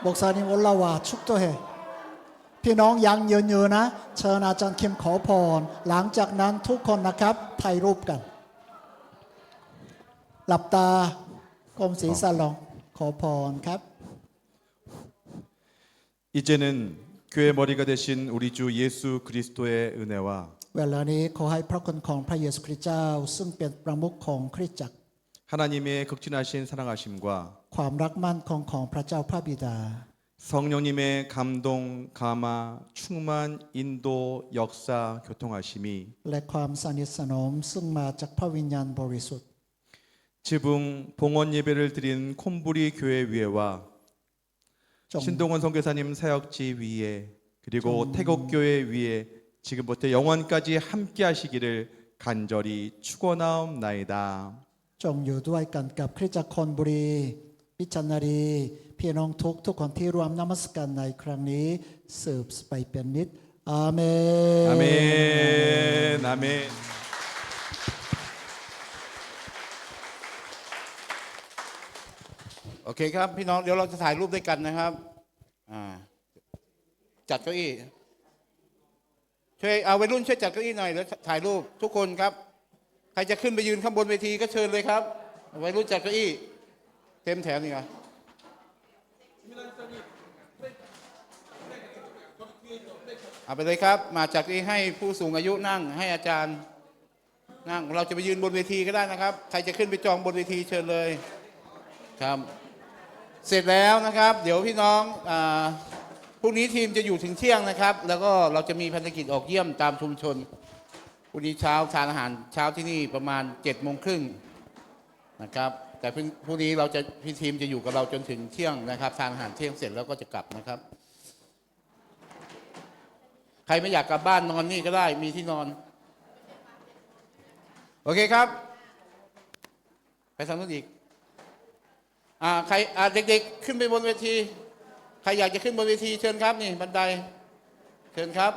목사님 올라와 축도해. พี่น้องยังยืนอยู่นะเชิญอาจารย์คิมขอพรหลังจากนั้นทุกคนนะครับถ่ายรูปกัน หลับตากรมศีรษะลงขอพรครับ 이제는 교회 머리가 되신 우리 주 예수 그리스도의 은혜와 เวลานี้ขอให้พระคุณของพระเยซูคริสต์เจ้าซึ่งเป็นประมุขของคริสตจักร 하나님의 극진하신 사랑하심과 ความรักมั่นคงของพระเจ้าพระบิดา 성령님의 감동, 감화, 충만, 인도, 역사, 교통하심이 และความสนิทสนมซึ่งมาจากพระวิญญาณบริสุทธิ์ 지붕 봉헌 예배를 드린 콤부리 교회 위에와 신동원 선교사님 사역지 위에 그리고 태국 교회 위에 지금부터 영원까지 함께 하시기를 간절히 축원하옵나이다. จงอยู่ด้วยกันกับคริสตจักรคอนบุรีพิจารณารีพี่น้องทุกคนที่รวมนมัสการในครั้งนี้สืบไปเป็นนิดอาเมน 아멘. 아멘. โอเคครับพี่น้องเดี๋ยวเราจะถ่ายรูปด้วยกันนะครับจัดเก้าอี้ช่วยเอาวัยรุ่นช่วยจัดเก้าอี้หน่อยแล้วถ่ายรูปทุกคนครับใครจะขึ้นไปยืนข้างบนเวทีก็เชิญเลยครับวัยรุ่นจัดเก้าอี้เต็มแถวนี่ครับเอาไปเลยครับมาจัดเก้าอี้ให้ผู้สูงอายุนั่งให้อาจารย์นั่งเราจะไปยืนบนเวทีก็ได้นะครับใครจะขึ้นไปจองบนเวทีเชิญเลยครับเสร็จแล้วนะครับเดี๋ยวพี่น้องพรุ่งนี้ทีมจะอยู่ถึงเที่ยงนะครับแล้วก็เราจะมีภารกิจออกเยี่ยมตามชุมชนพรุ่งนี้เช้าทานอาหารเช้าที่นี่ประมาณ7:30นะครับแต่พรุ่งนี้เราจะพี่ทีมจะอยู่กับเราจนถึงเที่ยงนะครับทานอาหารเที่ยงเสร็จแล้วก็จะกลับนะครับใครไม่อยากกลับบ้านนอนนี่ก็ได้มีที่นอนโอเคครับไปทางนู้นอีกใครเด็กๆขึ้นไปบนเวทีใครอยากจะขึ้นบนเวทีเชิญครับนี่บันไดเชิญครับ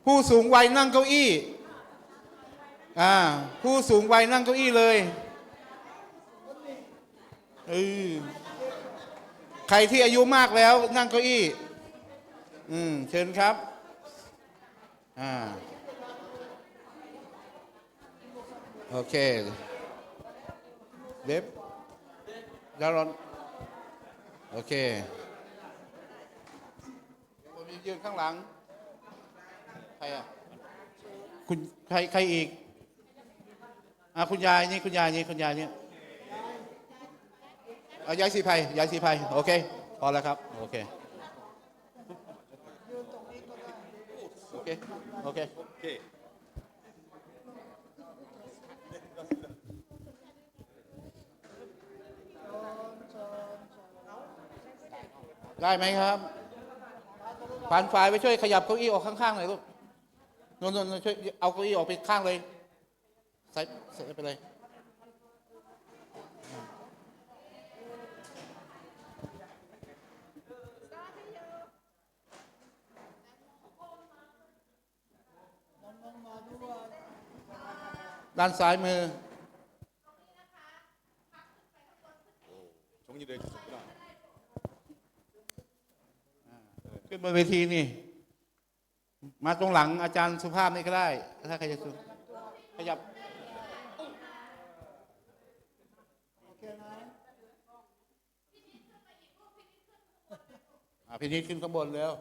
ผู้สูงวัยนั่งเก้าอี้ผู้สูงวัยนั่งเก้าอี้เลยใครที่อายุมากแล้วนั่งเก้าอี้เชิญครับโอเคเด็บดารอนโอเคผมยืนข้างหลังใครคุณใครอีกคุณยายนี่คุณยายนี่ยายสีไพโอเคพอแล้วครับโอเคโอเคได้ไหมครับผ่านฝ่ายไปช่วยขยับเก้าอี้ออกข้างๆหน่อยลูกนนช่วยเอาเก้าอี้ออกไปข้างเลยใส่ไปเลยด้านซ้ายมือ정리를 해주셨구나. ขึ้นบนเวทีนี่มาตรงหลังอาจารย์สุภาพนี่ก็ได้ถ้าใครจะขยับพินิจขึ้นข้างบนแล้ว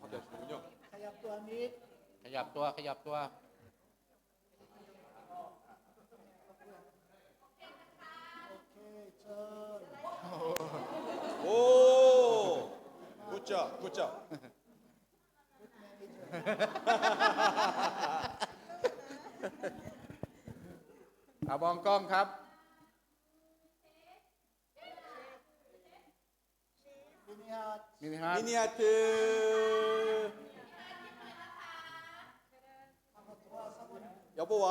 감사하시군요. ขยับตัวนิด ขยับตัว 오, 굿자. มองกล้องครับมินิฮาร์ท 미니아트. 여보 와.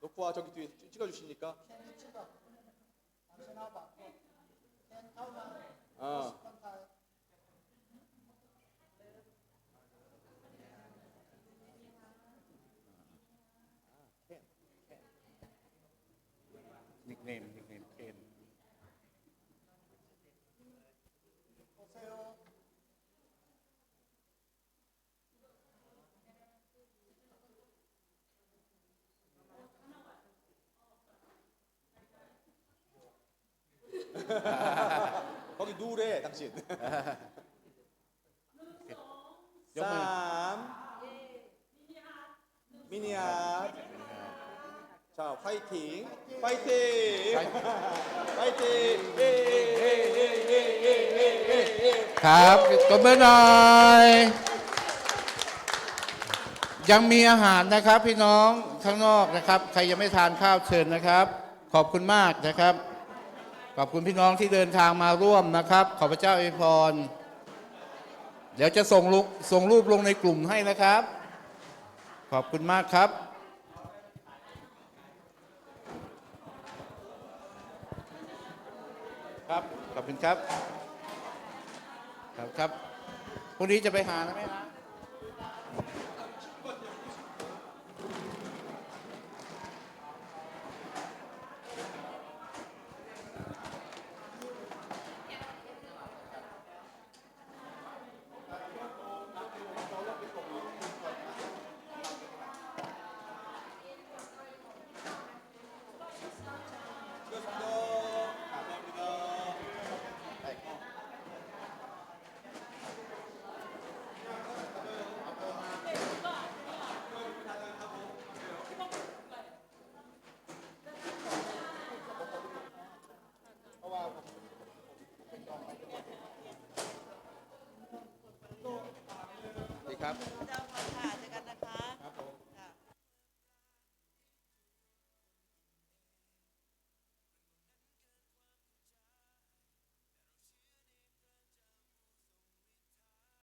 놓고 와 저기 뒤에 찍어주시니까. nickname เคน 당신. ยกมือ 미니아. 자, 파이팅. 파이팅. 파이팅. ครับตบมือหน่อยยังมีอาหารนะครับพี่น้องข้างนอกนะครับใครยังไม่ทานข้าวเชิญนะครับ ขอบคุณมากนะครับ ขอบคุณพี่น้องที่เดินทางมาร่วมนะครับ ขอพระเจ้าอวยพรเดี๋ยวจะส่งรูปลงในกลุ่มให้นะครับ ขอบคุณมากครับครับขอบคุณครับครับพรุ่งนี้จะไปหานะไหมฮะดีครับ